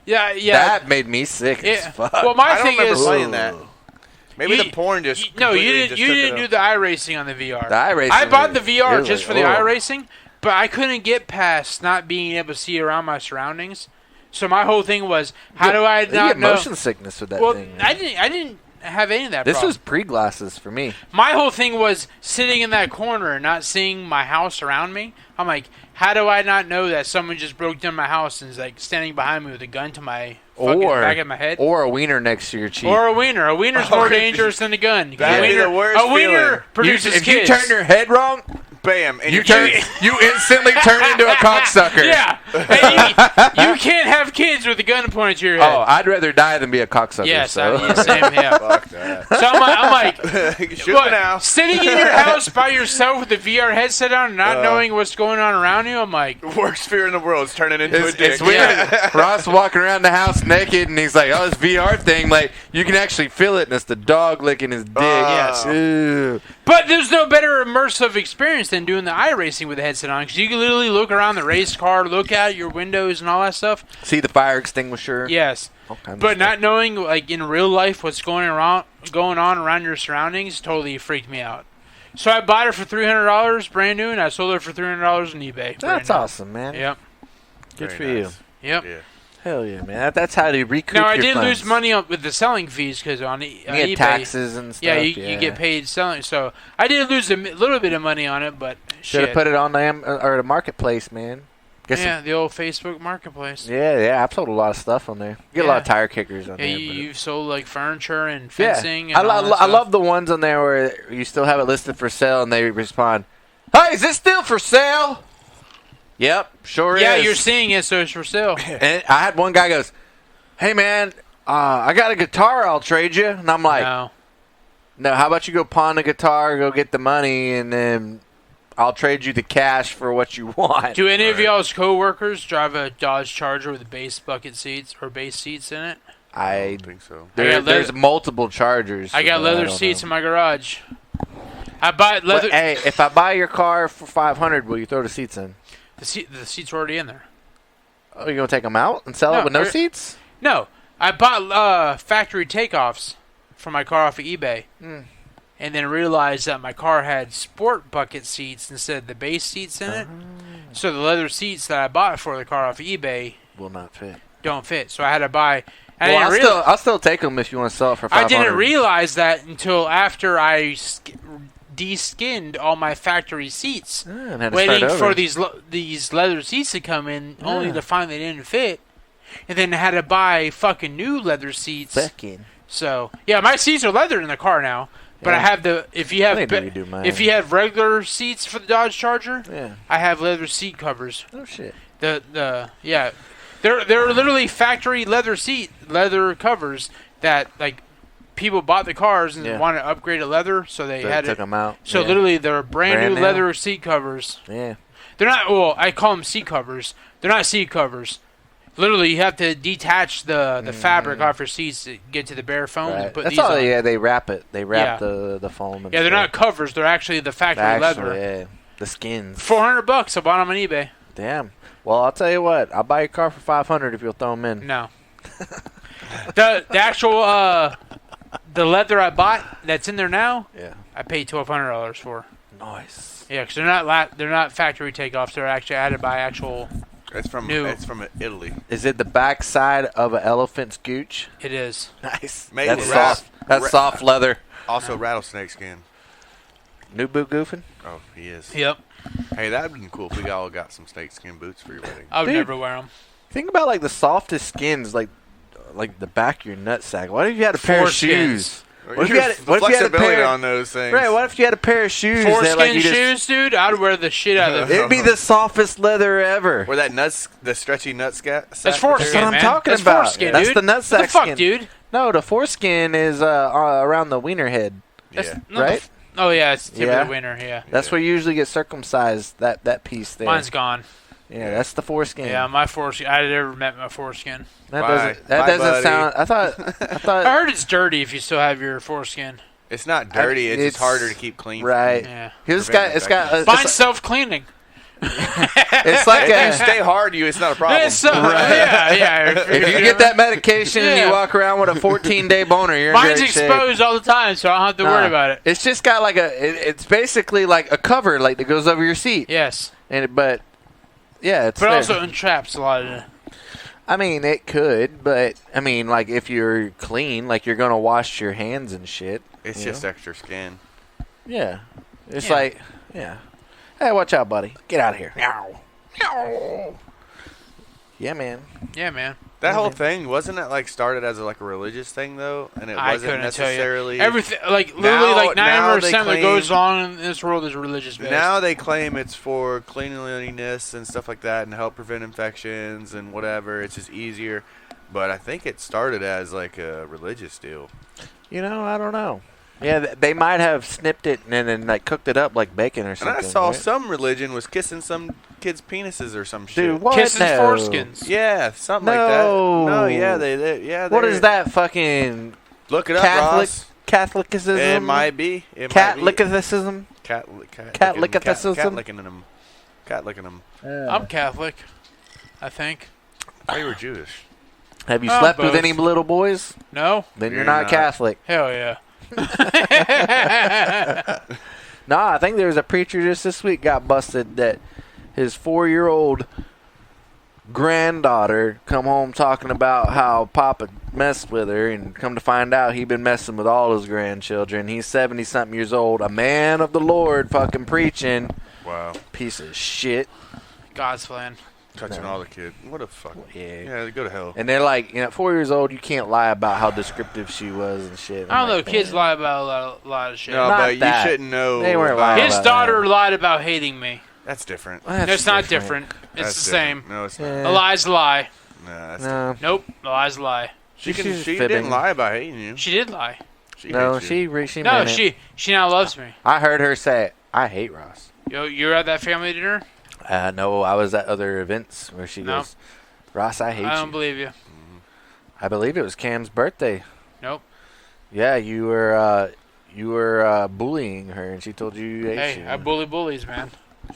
[SPEAKER 3] yeah.
[SPEAKER 2] That made me sick as fuck.
[SPEAKER 3] Well, my
[SPEAKER 1] I don't
[SPEAKER 3] thing
[SPEAKER 1] remember
[SPEAKER 3] is,
[SPEAKER 1] playing that. Maybe
[SPEAKER 3] You-
[SPEAKER 1] the porn just
[SPEAKER 3] no, you
[SPEAKER 1] completely
[SPEAKER 3] didn't.
[SPEAKER 1] just
[SPEAKER 3] You
[SPEAKER 1] took
[SPEAKER 3] didn't
[SPEAKER 1] it
[SPEAKER 3] do
[SPEAKER 1] up.
[SPEAKER 3] the iRacing on the VR.
[SPEAKER 2] The iRacing
[SPEAKER 3] I bought the
[SPEAKER 2] was-
[SPEAKER 3] VR
[SPEAKER 2] it was
[SPEAKER 3] just for
[SPEAKER 2] like,
[SPEAKER 3] the
[SPEAKER 2] oh.
[SPEAKER 3] iRacing, but I couldn't get past not being able to see around my surroundings. So my whole thing was, how do I
[SPEAKER 2] You
[SPEAKER 3] not
[SPEAKER 2] get
[SPEAKER 3] know?
[SPEAKER 2] motion sickness with that
[SPEAKER 3] Well,
[SPEAKER 2] thing.
[SPEAKER 3] I didn't have any of that.
[SPEAKER 2] This
[SPEAKER 3] problem.
[SPEAKER 2] was pre-glasses for me.
[SPEAKER 3] My whole thing was sitting in that corner and not seeing my house around me. I'm like, how do I not know that someone just broke down my house and is like standing behind me with a gun to my fucking back of my head?
[SPEAKER 2] Or a wiener next to your cheek.
[SPEAKER 3] Or a wiener. A wiener's more dangerous than a gun.
[SPEAKER 1] That'd be the worst
[SPEAKER 3] a wiener
[SPEAKER 1] feeling.
[SPEAKER 3] produces
[SPEAKER 2] if
[SPEAKER 3] kids.
[SPEAKER 2] you turn your head wrong,
[SPEAKER 1] Bam. And
[SPEAKER 2] you instantly turn into a cocksucker.
[SPEAKER 3] Yeah. Hey, you can't have kids with a gun pointed to your head.
[SPEAKER 2] Oh, I'd rather die than be a cocksucker.
[SPEAKER 3] yes,
[SPEAKER 2] so.
[SPEAKER 3] same, yeah.
[SPEAKER 1] Fuck that.
[SPEAKER 3] So I'm like,
[SPEAKER 1] Shoot
[SPEAKER 3] what,
[SPEAKER 1] me now.
[SPEAKER 3] sitting in your house by yourself with the VR headset on and not knowing what's going on around you, I'm like,
[SPEAKER 1] Worst fear in the world is turning into a dick.
[SPEAKER 2] It's weird. Ross walking around the house naked, and he's like, "Oh, this VR thing, like you can actually feel it, and it's the dog licking his dick."
[SPEAKER 3] Yes.
[SPEAKER 2] Ew.
[SPEAKER 3] but there's no better immersive experience than doing the iRacing with the headset on, because you can literally look around the race car, look out your windows and all that stuff.
[SPEAKER 2] See the fire extinguisher.
[SPEAKER 3] Yes.
[SPEAKER 2] All kinds of
[SPEAKER 3] But
[SPEAKER 2] stuff.
[SPEAKER 3] not knowing, like, in real life what's going on around your surroundings totally freaked me out. So I bought it for $300 brand new, and I sold it for $300 on eBay. brand
[SPEAKER 2] That's
[SPEAKER 3] new.
[SPEAKER 2] awesome, man.
[SPEAKER 3] Yep.
[SPEAKER 2] Good
[SPEAKER 1] Very
[SPEAKER 2] for you.
[SPEAKER 1] nice.
[SPEAKER 3] Yep.
[SPEAKER 1] Yeah.
[SPEAKER 2] Hell yeah, man. That's how to recoup
[SPEAKER 3] Now, I
[SPEAKER 2] your
[SPEAKER 3] did
[SPEAKER 2] funds.
[SPEAKER 3] lose money with the selling fees because on
[SPEAKER 2] You
[SPEAKER 3] on
[SPEAKER 2] get
[SPEAKER 3] eBay,
[SPEAKER 2] taxes and stuff.
[SPEAKER 3] yeah, you get paid selling. So I did lose a little bit of money on it, but
[SPEAKER 2] Should have
[SPEAKER 3] shit.
[SPEAKER 2] put it on the marketplace, man. Get
[SPEAKER 3] Yeah, the old Facebook Marketplace.
[SPEAKER 2] yeah. I've sold a lot of stuff on there. Get a lot of tire kickers on
[SPEAKER 3] Yeah,
[SPEAKER 2] there.
[SPEAKER 3] you've sold like furniture and
[SPEAKER 2] yeah,
[SPEAKER 3] fencing. And all that
[SPEAKER 2] I
[SPEAKER 3] stuff.
[SPEAKER 2] love the ones on there where you still have it listed for sale, and they respond, "Hey, is this still for sale?" Yep, sure is.
[SPEAKER 3] Yeah, you're seeing it, so it's for sale.
[SPEAKER 2] And I had one guy goes, "Hey man, I got a guitar. I'll trade you." And I'm like,
[SPEAKER 3] No.
[SPEAKER 2] "No, how about you go pawn the guitar, go get the money, and then I'll trade you the cash for what you want."
[SPEAKER 3] Do any of y'all's coworkers drive a Dodge Charger with base bucket seats or base seats in it?
[SPEAKER 1] I don't think so.
[SPEAKER 2] There's multiple Chargers.
[SPEAKER 3] I got
[SPEAKER 2] but
[SPEAKER 3] leather
[SPEAKER 2] don't
[SPEAKER 3] seats
[SPEAKER 2] know.
[SPEAKER 3] in my garage. I bought leather.
[SPEAKER 2] But, hey, if I buy your car for $500, will you throw the seats in?
[SPEAKER 3] The seats are already in there.
[SPEAKER 2] Oh, you gonna take them out and sell it with no seats?
[SPEAKER 3] No, I bought factory takeoffs for my car off of eBay, and then realized that my car had sport bucket seats instead of the base seats in it. So the leather seats that I bought for the car off eBay
[SPEAKER 2] will not fit.
[SPEAKER 3] don't fit. So I had to buy.
[SPEAKER 2] I'll still take them if you want to sell it for $500.
[SPEAKER 3] I didn't realize that until after I de-skinned all my factory seats, waiting for these leather seats to come in, only to find they didn't fit, and then I had to buy fucking new leather seats. So yeah, my seats are leather in the car now, but I have if you have regular seats for the Dodge Charger, I have leather seat covers.
[SPEAKER 2] Oh shit.
[SPEAKER 3] They're literally factory leather covers that like people bought the cars and wanted to upgrade to leather, so they took
[SPEAKER 2] them out.
[SPEAKER 3] So literally, they're brand new leather seat covers.
[SPEAKER 2] Yeah,
[SPEAKER 3] they're not. Well, I call them seat covers. They're not seat covers. Literally, you have to detach the fabric off your seats to get to the bare foam and put these on.
[SPEAKER 2] Yeah, they wrap it. They wrap the foam. And
[SPEAKER 3] they're not covers. They're actually the factory leather.
[SPEAKER 2] Yeah, the skins.
[SPEAKER 3] $400. I bought them on eBay.
[SPEAKER 2] Damn. Well, I'll tell you what. I'll buy your car for $500 if you'll throw them in.
[SPEAKER 3] No. the actual the leather I bought that's in there now.
[SPEAKER 2] Yeah.
[SPEAKER 3] I paid $1,200 for.
[SPEAKER 2] Nice.
[SPEAKER 3] Yeah, because they're not factory takeoffs. They're actually I had to buy actual.
[SPEAKER 1] It's from Italy.
[SPEAKER 2] Is it the back side of an elephant's gooch?
[SPEAKER 3] It is.
[SPEAKER 2] Nice.
[SPEAKER 1] That's
[SPEAKER 2] soft. That's soft leather.
[SPEAKER 1] Also rattlesnake skin.
[SPEAKER 2] New boot goofing?
[SPEAKER 1] Oh, he is.
[SPEAKER 3] Yep.
[SPEAKER 1] Hey, that'd been cool if we all got some snake skin boots for your wedding.
[SPEAKER 3] I would never wear them.
[SPEAKER 2] Think about like the softest skins, like the back of your nutsack. What if you had a pair of shoes?
[SPEAKER 1] What if you had a pair on those things?
[SPEAKER 2] Right. What if you had a pair of shoes?
[SPEAKER 3] Foreskin shoes, dude. I'd wear the shit out of them.
[SPEAKER 2] It'd be the softest leather ever.
[SPEAKER 1] Or the stretchy nutsack.
[SPEAKER 3] That's foreskin,
[SPEAKER 2] That's what I'm
[SPEAKER 3] man.
[SPEAKER 2] talking
[SPEAKER 3] That's
[SPEAKER 2] about.
[SPEAKER 3] Foreskin,
[SPEAKER 2] That's
[SPEAKER 3] dude.
[SPEAKER 2] the nutsack
[SPEAKER 3] what the fuck,
[SPEAKER 2] skin,
[SPEAKER 3] dude.
[SPEAKER 2] No, the foreskin is around the wiener head.
[SPEAKER 1] Yeah.
[SPEAKER 2] Right.
[SPEAKER 3] Oh yeah, it's tip of the wiener. Yeah.
[SPEAKER 2] That's where you usually get circumcised. That piece there.
[SPEAKER 3] Mine's gone.
[SPEAKER 2] Yeah, that's the foreskin.
[SPEAKER 3] Yeah, my foreskin. I never met my foreskin.
[SPEAKER 2] That doesn't sound. I thought.
[SPEAKER 3] I heard it's dirty if you still have your foreskin.
[SPEAKER 1] It's not dirty. It's just harder to keep clean.
[SPEAKER 2] Right.
[SPEAKER 3] Yeah.
[SPEAKER 2] It's got.
[SPEAKER 3] Mine's self-cleaning.
[SPEAKER 2] It's like
[SPEAKER 1] if you stay hard, it's not a problem.
[SPEAKER 3] Yeah.
[SPEAKER 2] If you get that medication and you walk around with a 14-day boner, you're in
[SPEAKER 3] mine's
[SPEAKER 2] great
[SPEAKER 3] exposed
[SPEAKER 2] shape.
[SPEAKER 3] all the time, so I don't have to worry about it.
[SPEAKER 2] It's just got like it's basically like a cover like that goes over your seat.
[SPEAKER 3] Yes.
[SPEAKER 2] But
[SPEAKER 3] also entraps a lot of it.
[SPEAKER 2] I mean, it could, but I mean, like if you're clean, like you're gonna wash your hands and shit.
[SPEAKER 1] It's just extra skin.
[SPEAKER 2] Yeah. It's like, hey, watch out, buddy. Get out of here. Meow. Yeah, man.
[SPEAKER 3] Yeah, man.
[SPEAKER 1] That whole thing, wasn't it like started as a religious thing though, and it wasn't necessarily
[SPEAKER 3] everything. Like literally, like 90% that goes on in this world is religious based.
[SPEAKER 1] Now they claim it's for cleanliness and stuff like that, and help prevent infections and whatever. It's just easier, but I think it started as like a religious deal.
[SPEAKER 2] You know, I don't know. Yeah, they might have snipped it and then like cooked it up like bacon or something.
[SPEAKER 1] And I saw some religion was kissing some kids' penises or some shit.
[SPEAKER 2] Dude, what?
[SPEAKER 3] Kissing foreskins.
[SPEAKER 1] Yeah, something like that. No, yeah,
[SPEAKER 2] what is that fucking?
[SPEAKER 1] Look it up, Ross.
[SPEAKER 2] Catholicism?
[SPEAKER 1] It might be.
[SPEAKER 2] Catholicism?
[SPEAKER 1] Catholicism? Cat licking them.
[SPEAKER 3] I'm Catholic, I think.
[SPEAKER 1] Oh, you were Jewish.
[SPEAKER 2] Have you slept with any little boys?
[SPEAKER 3] No.
[SPEAKER 2] Then you're not Catholic.
[SPEAKER 3] Hell yeah.
[SPEAKER 2] Nah, I think there was a preacher just this week got busted that his 4-year-old granddaughter come home talking about how Papa messed with her, and come to find out he'd been messing with all his grandchildren. He's 70-something years old, a man of the Lord, fucking preaching.
[SPEAKER 1] Wow.
[SPEAKER 2] Piece of shit.
[SPEAKER 3] God's plan.
[SPEAKER 1] Touching all the kids. What a fuck. Yeah, go to hell.
[SPEAKER 2] And they're like, at 4 years old, you can't lie about how descriptive she was and shit.
[SPEAKER 3] I don't know. Kids lie about a lot of shit.
[SPEAKER 1] No, but you shouldn't know.
[SPEAKER 2] They weren't lying.
[SPEAKER 3] His daughter lied about hating me.
[SPEAKER 1] That's different.
[SPEAKER 3] It's not different. It's the same.
[SPEAKER 1] No, it's not.
[SPEAKER 3] A lie's a lie.
[SPEAKER 1] No, that's
[SPEAKER 2] different.
[SPEAKER 3] Nope. A lie's a lie.
[SPEAKER 1] She didn't lie about hating you.
[SPEAKER 3] She did lie.
[SPEAKER 2] She now
[SPEAKER 3] loves me.
[SPEAKER 2] I heard her say, I hate Ross.
[SPEAKER 3] Yo, you were at that family dinner?
[SPEAKER 2] No, I was at other events where she goes, Ross, I hate you.
[SPEAKER 3] I don't believe you.
[SPEAKER 2] I believe it was Cam's birthday.
[SPEAKER 3] Nope.
[SPEAKER 2] Yeah, you were bullying her, and she told you hate you.
[SPEAKER 3] Hey, I bully bullies, man.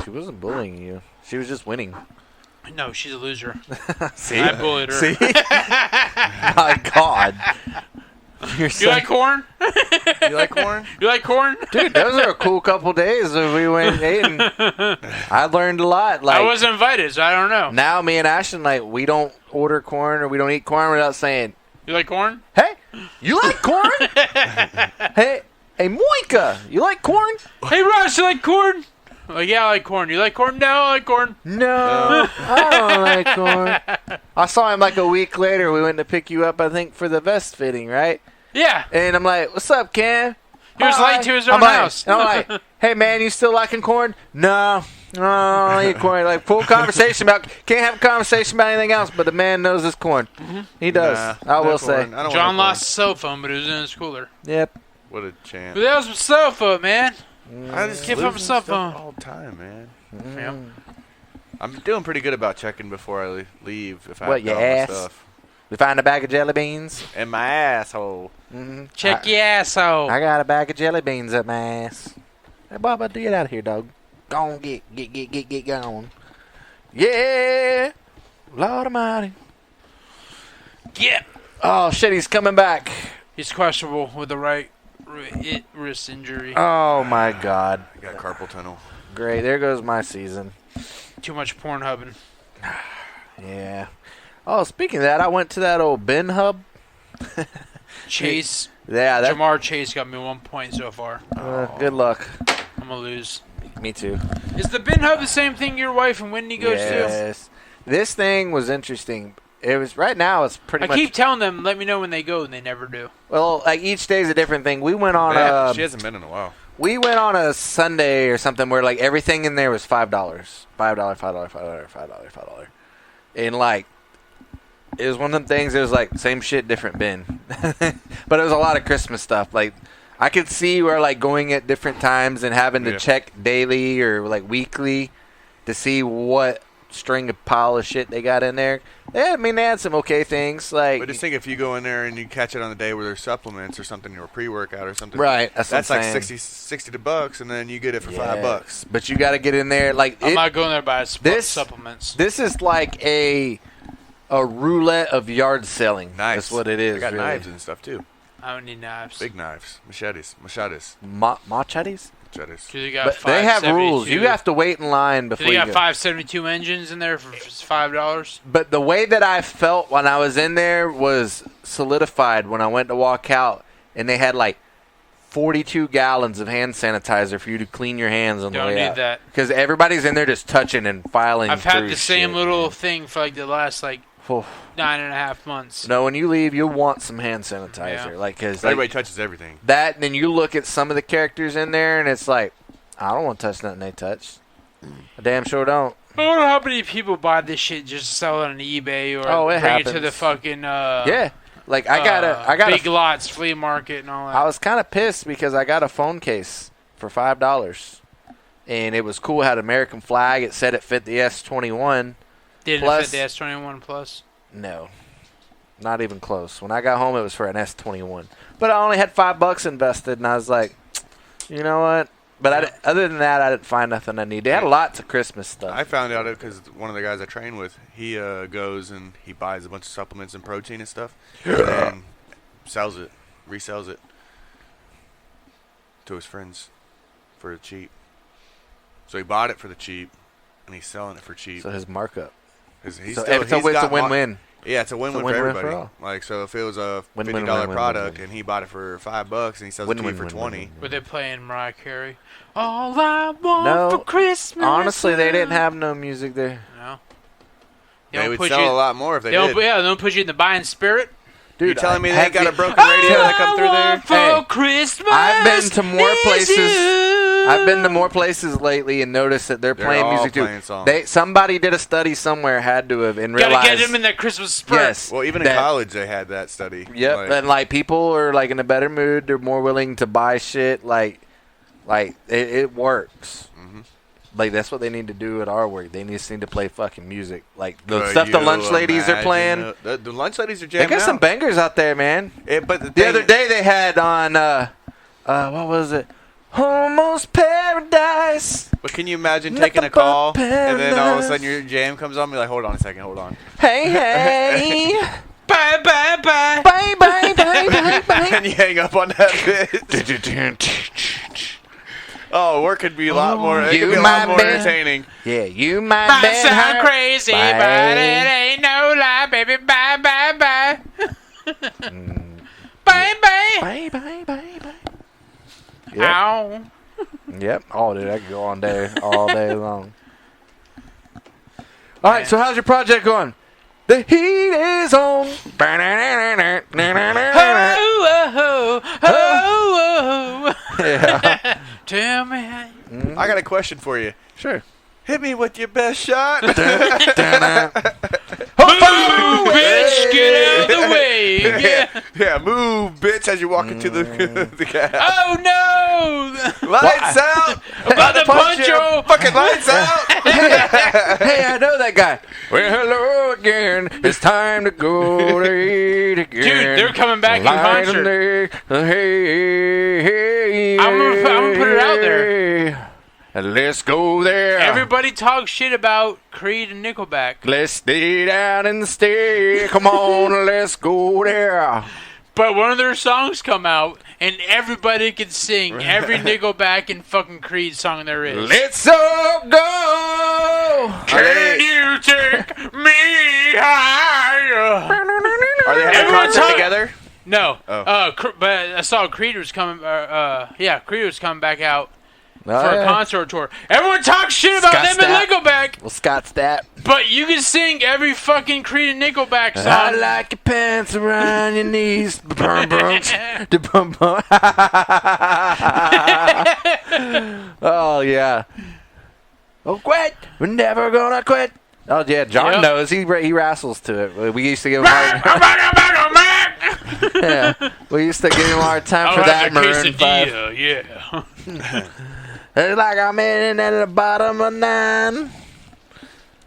[SPEAKER 2] She wasn't bullying you. She was just winning.
[SPEAKER 3] No, she's a loser.
[SPEAKER 2] See?
[SPEAKER 3] I bullied her.
[SPEAKER 2] See? My God.
[SPEAKER 3] You like corn?
[SPEAKER 1] You like corn?
[SPEAKER 3] You like corn?
[SPEAKER 2] Dude, those are a cool couple days when we went eating. I learned a lot. Like,
[SPEAKER 3] I wasn't invited, so I don't know.
[SPEAKER 2] now me and Ashton, like, we don't order corn or we don't eat corn without saying,
[SPEAKER 3] You like corn?
[SPEAKER 2] hey, you like corn? Hey, Moika, you like corn?
[SPEAKER 3] Hey, Ross, you like corn? Like, yeah, I like corn. You like corn? No, I like corn.
[SPEAKER 2] No, I don't like corn. I saw him like a week later. We went to pick you up, I think, for the vest fitting, right?
[SPEAKER 3] Yeah.
[SPEAKER 2] And I'm like, what's up, Cam?
[SPEAKER 3] He was
[SPEAKER 2] Hi.
[SPEAKER 3] late to his own house.
[SPEAKER 2] I'm like, hey, man, you still liking corn? No, I eat corn. Like, full conversation about, can't have a conversation about anything else, but the man knows his corn. Mm-hmm. He does.
[SPEAKER 1] Nah,
[SPEAKER 2] I will
[SPEAKER 1] corn.
[SPEAKER 2] say.
[SPEAKER 1] I don't
[SPEAKER 3] John
[SPEAKER 1] want
[SPEAKER 3] lost his cell phone, but it was in his cooler.
[SPEAKER 2] Yep.
[SPEAKER 1] What a chance.
[SPEAKER 3] But that was my cell phone, man.
[SPEAKER 1] I just
[SPEAKER 3] Give
[SPEAKER 1] lose
[SPEAKER 3] up a cell
[SPEAKER 1] stuff
[SPEAKER 3] phone.
[SPEAKER 1] all the time, man.
[SPEAKER 3] Yeah.
[SPEAKER 1] I'm doing pretty good about checking before I leave if I
[SPEAKER 2] What,
[SPEAKER 1] have
[SPEAKER 2] your
[SPEAKER 1] all my
[SPEAKER 2] ass?
[SPEAKER 1] stuff.
[SPEAKER 2] We find a bag of jelly beans.
[SPEAKER 1] In my asshole.
[SPEAKER 2] Mm-hmm.
[SPEAKER 3] Check your asshole.
[SPEAKER 2] I got a bag of jelly beans up my ass. Hey, Bubba, get out of here, dog. Go on, get going. Yeah. Lord Almighty.
[SPEAKER 3] Yeah.
[SPEAKER 2] Oh, shit, he's coming back.
[SPEAKER 3] He's questionable with the right wrist injury.
[SPEAKER 2] Oh, my God.
[SPEAKER 1] I got carpal tunnel.
[SPEAKER 2] Great. There goes my season.
[SPEAKER 3] Too much porn hubbing.
[SPEAKER 2] Yeah. Oh, speaking of that, I went to that old bin hub.
[SPEAKER 3] Chase.
[SPEAKER 2] Yeah, that.
[SPEAKER 3] Jamar Chase got me 1 point so far.
[SPEAKER 2] Good luck.
[SPEAKER 3] I'm going to lose.
[SPEAKER 2] Me too.
[SPEAKER 3] Is the bin hub the same thing your wife and Whitney goes to?
[SPEAKER 2] Yes. This thing was interesting. It was right now. It's pretty
[SPEAKER 3] I
[SPEAKER 2] much.
[SPEAKER 3] keep telling them, let me know when they go, and they never do.
[SPEAKER 2] Well, like each day is a different thing. We went on a.
[SPEAKER 1] She hasn't been in a while.
[SPEAKER 2] We went on a Sunday or something where like everything in there was $5, $5, and like it was one of them things. It was like same shit, different bin, but it was a lot of Christmas stuff. Like I could see where like going at different times and having to check daily or like weekly to see what string of pile of shit they got in there. Yeah, I mean they had some okay things. Like,
[SPEAKER 1] But just think if you go in there and you catch it on the day where there's supplements or something or pre-workout or something.
[SPEAKER 2] right? That's
[SPEAKER 1] like
[SPEAKER 2] what I'm saying.
[SPEAKER 1] $60 and then you get it for $5.
[SPEAKER 2] But you got to get in there. Like
[SPEAKER 3] I'm not going there to buy supplements.
[SPEAKER 2] This is like a roulette of yard selling.
[SPEAKER 1] Knives.
[SPEAKER 2] That's what it is.
[SPEAKER 1] I got
[SPEAKER 2] really.
[SPEAKER 1] knives and stuff too.
[SPEAKER 3] I don't need knives.
[SPEAKER 1] Big knives, machetes.
[SPEAKER 2] Machetes.
[SPEAKER 3] Do they got
[SPEAKER 2] But they have
[SPEAKER 3] 572?
[SPEAKER 2] rules. You have to wait in line
[SPEAKER 3] Do
[SPEAKER 2] before
[SPEAKER 3] they
[SPEAKER 2] you
[SPEAKER 3] got
[SPEAKER 2] go.
[SPEAKER 3] 572 engines in there for $5?
[SPEAKER 2] But the way that I felt when I was in there was solidified when I went to walk out, and they had like 42 gallons of hand sanitizer for you to clean your hands on the
[SPEAKER 3] Don't
[SPEAKER 2] way
[SPEAKER 3] need
[SPEAKER 2] out.
[SPEAKER 3] that.
[SPEAKER 2] Because everybody's in there just touching and filing.
[SPEAKER 3] I've had
[SPEAKER 2] through
[SPEAKER 3] the same
[SPEAKER 2] shit,
[SPEAKER 3] little
[SPEAKER 2] man.
[SPEAKER 3] thing for like the last like
[SPEAKER 2] Oof.
[SPEAKER 3] 9.5 months.
[SPEAKER 2] No, when you leave, you'll want some hand sanitizer.
[SPEAKER 3] Yeah.
[SPEAKER 2] Like, cause
[SPEAKER 1] Everybody touches everything.
[SPEAKER 2] that, and then you look at some of the characters in there, and it's like, I don't want to touch nothing they touch. I damn sure don't.
[SPEAKER 3] I wonder how many people buy this shit just to sell it on eBay or
[SPEAKER 2] Oh, it
[SPEAKER 3] bring it to
[SPEAKER 2] happens.
[SPEAKER 3] the fucking
[SPEAKER 2] Yeah, like I got
[SPEAKER 3] Big Lots flea market and all that.
[SPEAKER 2] I was kind of pissed because I got a phone case for $5, and it was cool. It had American flag. It said it fit the S21.
[SPEAKER 3] Didn't
[SPEAKER 2] plus-
[SPEAKER 3] fit the S21 Plus.
[SPEAKER 2] No, not even close. When I got home, it was for an S21. But I only had $5 invested, and I was like, you know what? But other than that, I didn't find nothing I need. They had lots of Christmas stuff.
[SPEAKER 1] I found out it because one of the guys I train with, he goes and he buys a bunch of supplements and protein and stuff, and then sells it, resells it to his friends for cheap. So he bought it for the cheap, and he's selling it for cheap.
[SPEAKER 2] So his markup.
[SPEAKER 1] He's
[SPEAKER 2] So
[SPEAKER 1] still-
[SPEAKER 2] it's a
[SPEAKER 1] he's got
[SPEAKER 2] win-win.
[SPEAKER 1] Yeah, it's a win-win for
[SPEAKER 2] win-win for
[SPEAKER 1] everybody.
[SPEAKER 2] all.
[SPEAKER 1] Like, so if it was a
[SPEAKER 2] Win-win,
[SPEAKER 1] $50
[SPEAKER 2] win-win,
[SPEAKER 1] product
[SPEAKER 2] win-win.
[SPEAKER 1] and he bought it for $5 and he sells it to you for 20,
[SPEAKER 3] Were they playing Mariah Carey? All I want
[SPEAKER 2] No,
[SPEAKER 3] for Christmas.
[SPEAKER 2] Honestly, they didn't have no music there.
[SPEAKER 3] No.
[SPEAKER 1] they would sell a lot more if they did.
[SPEAKER 3] Yeah, they don't put you in the buying spirit.
[SPEAKER 2] Dude,
[SPEAKER 1] you telling me they
[SPEAKER 2] have
[SPEAKER 1] ain't got
[SPEAKER 2] you-
[SPEAKER 1] a broken radio that come through there?
[SPEAKER 3] For
[SPEAKER 2] Hey,
[SPEAKER 3] Christmas
[SPEAKER 2] I've been to more
[SPEAKER 3] is
[SPEAKER 2] places.
[SPEAKER 3] you.
[SPEAKER 2] I've been to more places lately and noticed that they're playing
[SPEAKER 1] all
[SPEAKER 2] music
[SPEAKER 1] playing
[SPEAKER 2] too.
[SPEAKER 1] songs.
[SPEAKER 2] Somebody did a study somewhere, had to have, and
[SPEAKER 3] Gotta
[SPEAKER 2] realized.
[SPEAKER 3] get them in that Christmas spirit.
[SPEAKER 2] Yes.
[SPEAKER 1] Well, even in
[SPEAKER 2] that-
[SPEAKER 1] college they had that study.
[SPEAKER 2] Yep,
[SPEAKER 1] Like,
[SPEAKER 2] and like people are like in a better mood. They're more willing to buy shit. Like it works.
[SPEAKER 1] Mhm.
[SPEAKER 2] Like that's what they need to do at our work. They just need to play fucking music. Like the
[SPEAKER 1] could
[SPEAKER 2] stuff the
[SPEAKER 1] you
[SPEAKER 2] lunch ladies are
[SPEAKER 1] imagine
[SPEAKER 2] playing.
[SPEAKER 1] The lunch ladies are
[SPEAKER 2] They
[SPEAKER 1] jamming
[SPEAKER 2] got some
[SPEAKER 1] out.
[SPEAKER 2] bangers out there, man.
[SPEAKER 1] But
[SPEAKER 2] The other day they had on what was it? Almost Paradise.
[SPEAKER 1] But can you imagine
[SPEAKER 2] Nothing
[SPEAKER 1] taking a call
[SPEAKER 2] but
[SPEAKER 1] and then all of a
[SPEAKER 2] paradise.
[SPEAKER 1] sudden your jam comes on? Be like, hold on a second, hold on.
[SPEAKER 2] Hey, hey.
[SPEAKER 3] bye, bye, bye.
[SPEAKER 2] Bye, bye, bye, bye, bye.
[SPEAKER 1] And you hang up on that bitch. Oh, work could be a lot more. It could be a lot more entertaining.
[SPEAKER 2] Yeah, you might
[SPEAKER 3] Might sound crazy,
[SPEAKER 2] Bye.
[SPEAKER 3] but it ain't no lie, baby. Bye, bye, bye. Bye, bye.
[SPEAKER 2] Bye, bye, bye, bye. Yep.
[SPEAKER 3] Ow.
[SPEAKER 2] Yep. Oh, dude, I could go on day all day long. All right, so how's your project going? The heat is on. Yeah.
[SPEAKER 3] Tell me how
[SPEAKER 1] I got a question for you.
[SPEAKER 2] Sure.
[SPEAKER 1] Hit me with your best shot.
[SPEAKER 3] Move, bitch, get out of the way.
[SPEAKER 1] Yeah, move, bitch, as you walk into the gas.
[SPEAKER 3] Oh, no.
[SPEAKER 1] Lights out.
[SPEAKER 3] About to punch you.
[SPEAKER 1] Fucking lights out.
[SPEAKER 2] Hey, I know that guy. Well, hello again. It's time to go to eat again.
[SPEAKER 3] Dude, they're coming back in concert.
[SPEAKER 2] Hey,
[SPEAKER 3] I'm gonna put it out there.
[SPEAKER 2] Let's go there.
[SPEAKER 3] Everybody talks shit about Creed and Nickleback.
[SPEAKER 2] Let's stay down and stay. Come on, let's go there.
[SPEAKER 3] But one of their songs come out, and everybody can sing every Nickelback and fucking Creed song there is.
[SPEAKER 2] Let's all go.
[SPEAKER 3] Can you take me higher?
[SPEAKER 1] Are they having a
[SPEAKER 3] Everyone
[SPEAKER 1] concert
[SPEAKER 3] talk-
[SPEAKER 1] together?
[SPEAKER 3] No.
[SPEAKER 1] Oh.
[SPEAKER 3] But I saw Creed was coming. Creed was coming back out
[SPEAKER 2] Oh,
[SPEAKER 3] for a
[SPEAKER 2] yeah.
[SPEAKER 3] concert tour. Everyone talks shit about
[SPEAKER 2] Scott
[SPEAKER 3] them and
[SPEAKER 2] Stapp.
[SPEAKER 3] Nickelback,
[SPEAKER 2] Well, Scott's that.
[SPEAKER 3] but you can sing every fucking Creed and Nickelback
[SPEAKER 2] I
[SPEAKER 3] song.
[SPEAKER 2] like your pants around your knees. Bum, bum, the bum, bum. Oh, yeah. Oh, quit. We're never gonna quit. Oh, yeah. John
[SPEAKER 3] Yep.
[SPEAKER 2] knows. He wrestles to it. We used to give him
[SPEAKER 3] I'm
[SPEAKER 2] hard
[SPEAKER 3] back.
[SPEAKER 2] yeah. We used to give him a hard time
[SPEAKER 3] I'll
[SPEAKER 2] for that
[SPEAKER 3] have the
[SPEAKER 2] Maroon 5.
[SPEAKER 3] quesadilla, yeah.
[SPEAKER 2] It's like I'm in at the bottom of 9.